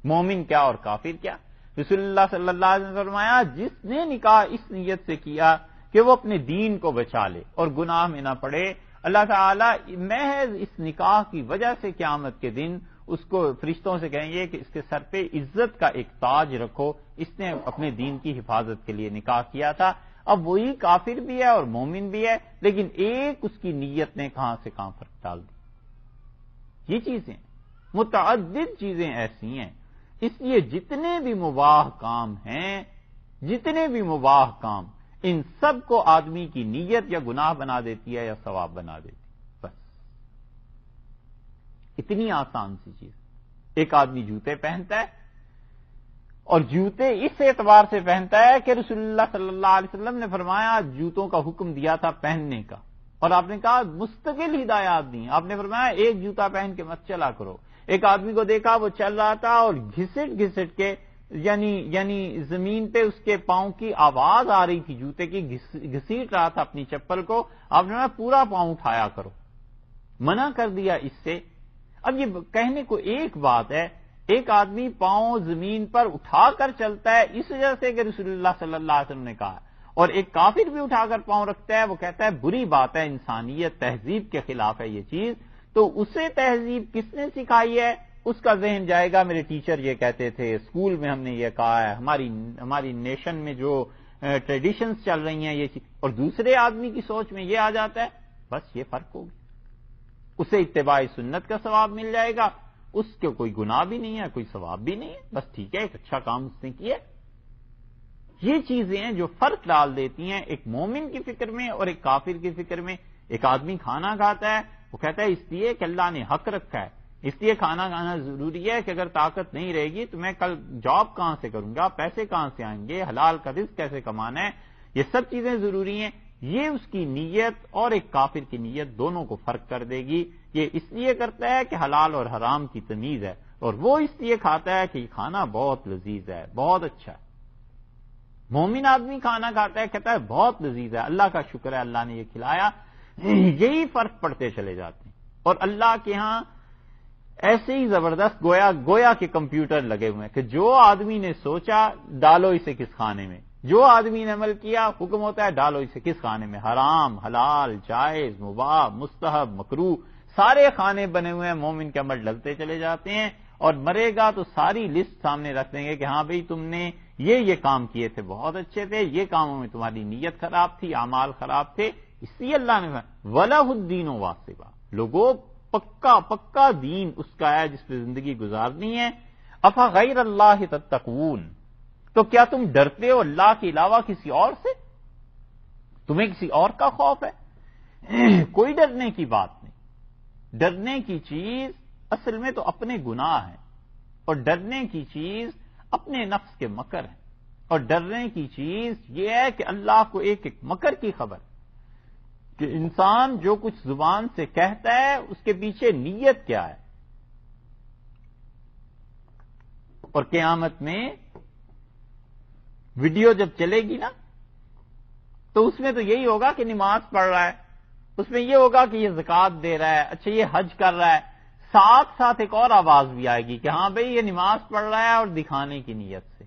[SPEAKER 1] مومن کیا اور کافر کیا۔ رسول اللہ صلی اللہ علیہ وسلم نے فرمایا جس نے نکاح اس نیت سے کیا کہ وہ اپنے دین کو بچا لے اور گناہ میں نہ پڑے، اللہ تعالیٰ محض اس نکاح کی وجہ سے قیامت کے دن اس کو فرشتوں سے کہیں گے کہ اس کے سر پہ عزت کا ایک تاج رکھو، اس نے اپنے دین کی حفاظت کے لیے نکاح کیا تھا۔ اب وہی کافر بھی ہے اور مومن بھی ہے، لیکن ایک اس کی نیت نے کہاں سے کہاں فرق ڈال دی۔ یہ چیزیں متعدد چیزیں ایسی ہیں، اس لیے جتنے بھی مباح کام ہیں، جتنے بھی مباح کام، ان سب کو آدمی کی نیت یا گناہ بنا دیتی ہے یا ثواب بنا دیتی ہے، بس اتنی آسان سی چیز۔ ایک آدمی جوتے پہنتا ہے اور جوتے اس اعتبار سے پہنتا ہے کہ رسول اللہ صلی اللہ علیہ وسلم نے فرمایا، جوتوں کا حکم دیا تھا پہننے کا، اور آپ نے کہا مستقل ہدایات دی، آپ نے فرمایا ایک جوتا پہن کے مت چلا کرو۔ ایک آدمی کو دیکھا وہ چل رہا تھا اور گھسٹ گھسٹ کے یعنی زمین پہ اس کے پاؤں کی آواز آ رہی تھی، جوتے کی گھسیٹ رہا تھا اپنی چپل کو، آپ نے کہا پورا پاؤں اٹھایا کرو، منع کر دیا اس سے۔ اب یہ کہنے کو ایک بات ہے، ایک آدمی پاؤں زمین پر اٹھا کر چلتا ہے اس وجہ سے کہ رسول اللہ صلی اللہ علیہ وسلم نے کہا، اور ایک کافر بھی اٹھا کر پاؤں رکھتا ہے، وہ کہتا ہے بری بات ہے، انسانیت تہذیب کے خلاف ہے یہ چیز، تو اسے تہذیب کس نے سکھائی ہے؟ اس کا ذہن جائے گا میرے ٹیچر یہ کہتے تھے، اسکول میں ہم نے یہ کہا ہے، ہماری نیشن میں جو ٹریڈیشنز چل رہی ہیں یہ چیز، اور دوسرے آدمی کی سوچ میں یہ آ جاتا ہے، بس یہ فرق ہوگی، اسے اتباع سنت کا ثواب مل جائے گا، اس کے کوئی گناہ بھی نہیں ہے، کوئی ثواب بھی نہیں ہے، بس ٹھیک ہے ایک اچھا کام اس نے کیا۔ یہ چیزیں ہیں جو فرق ڈال دیتی ہیں ایک مومن کی فکر میں اور ایک کافر کی فکر میں۔ ایک آدمی کھانا کھاتا ہے، وہ کہتا ہے اس لیے کہ اللہ نے حق رکھا ہے، اس لیے کھانا کھانا ضروری ہے کہ اگر طاقت نہیں رہے گی تو میں کل جاب کہاں سے کروں گا، پیسے کہاں سے آئیں گے، حلال کا رزق کیسے کمانا ہے، یہ سب چیزیں ضروری ہیں۔ یہ اس کی نیت اور ایک کافر کی نیت دونوں کو فرق کر دے گی۔ یہ اس لیے کرتا ہے کہ حلال اور حرام کی تمیز ہے، اور وہ اس لیے کھاتا ہے کہ یہ کھانا بہت لذیذ ہے، بہت اچھا ہے۔ مومن آدمی کھانا کھاتا ہے، کہتا ہے بہت لذیذ ہے، اللہ کا شکر ہے اللہ نے یہ کھلایا۔ یہی فرق پڑتے چلے جاتے ہیں، اور اللہ کے ہاں ایسے ہی زبردست گویا کے کمپیوٹر لگے ہوئے ہیں کہ جو آدمی نے سوچا ڈالو اسے کس کھانے میں، جو آدمی نے عمل کیا حکم ہوتا ہے ڈالو اسے کس کھانے میں، حرام، حلال، جائز، مباح، مستحب، مکروہ، سارے کھانے بنے ہوئے ہیں، مومن کے عمل ڈلتے چلے جاتے ہیں، اور مرے گا تو ساری لسٹ سامنے رکھ دیں گے کہ ہاں بھئی تم نے یہ کام کیے تھے بہت اچھے تھے، یہ کاموں میں تمہاری نیت خراب تھی، اعمال خراب تھے، اس لیے اللہ نے وَلَهُ الدِّينُ وَاصِبًا، لوگوں پکا دین اس کا ہے جس پہ زندگی گزارنی ہے۔ أَفَغَيْرَ اللَّهِ تَتَّقُونَ، تو کیا تم ڈرتے ہو اللہ کے علاوہ کسی اور سے؟ تمہیں کسی اور کا خوف ہے؟ کوئی ڈرنے کی بات نہیں۔ ڈرنے کی چیز اصل میں تو اپنے گناہ ہے، اور ڈرنے کی چیز اپنے نفس کے مکر ہے، اور ڈرنے کی چیز یہ ہے کہ اللہ کو ایک مکر کی خبر کہ انسان جو کچھ زبان سے کہتا ہے اس کے پیچھے نیت کیا ہے، اور قیامت میں ویڈیو جب چلے گی نا تو اس میں تو یہی ہوگا کہ نماز پڑھ رہا ہے، اس میں یہ ہوگا کہ یہ زکوٰۃ دے رہا ہے، اچھا یہ حج کر رہا ہے، ساتھ ساتھ ایک اور آواز بھی آئے گی کہ ہاں بھئی یہ نماز پڑھ رہا ہے اور دکھانے کی نیت سے،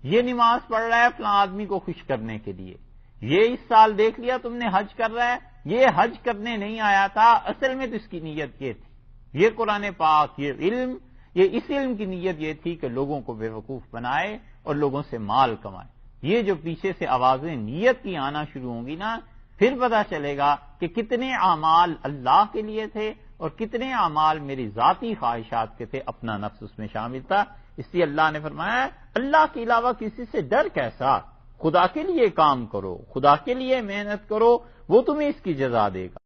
[SPEAKER 1] یہ نماز پڑھ رہا ہے فلاں آدمی کو خوش کرنے کے لیے، یہ اس سال دیکھ لیا تم نے حج کر رہا ہے، یہ حج کرنے نہیں آیا تھا، اصل میں تو اس کی نیت یہ تھی، یہ قرآن پاک، یہ علم، یہ اس علم کی نیت یہ تھی کہ لوگوں کو بے وقوف بنائے اور لوگوں سے مال کمائے۔ یہ جو پیچھے سے آوازیں نیت کی آنا شروع ہوں گی نا، پھر پتا چلے گا کہ کتنے اعمال اللہ کے لیے تھے اور کتنے اعمال میری ذاتی خواہشات کے تھے، اپنا نفس اس میں شامل تھا۔ اس لیے اللہ نے فرمایا اللہ کے علاوہ کسی سے ڈر کیسا، خدا کے لیے کام کرو، خدا کے لیے محنت کرو، وہ تمہیں اس کی جزا دے گا۔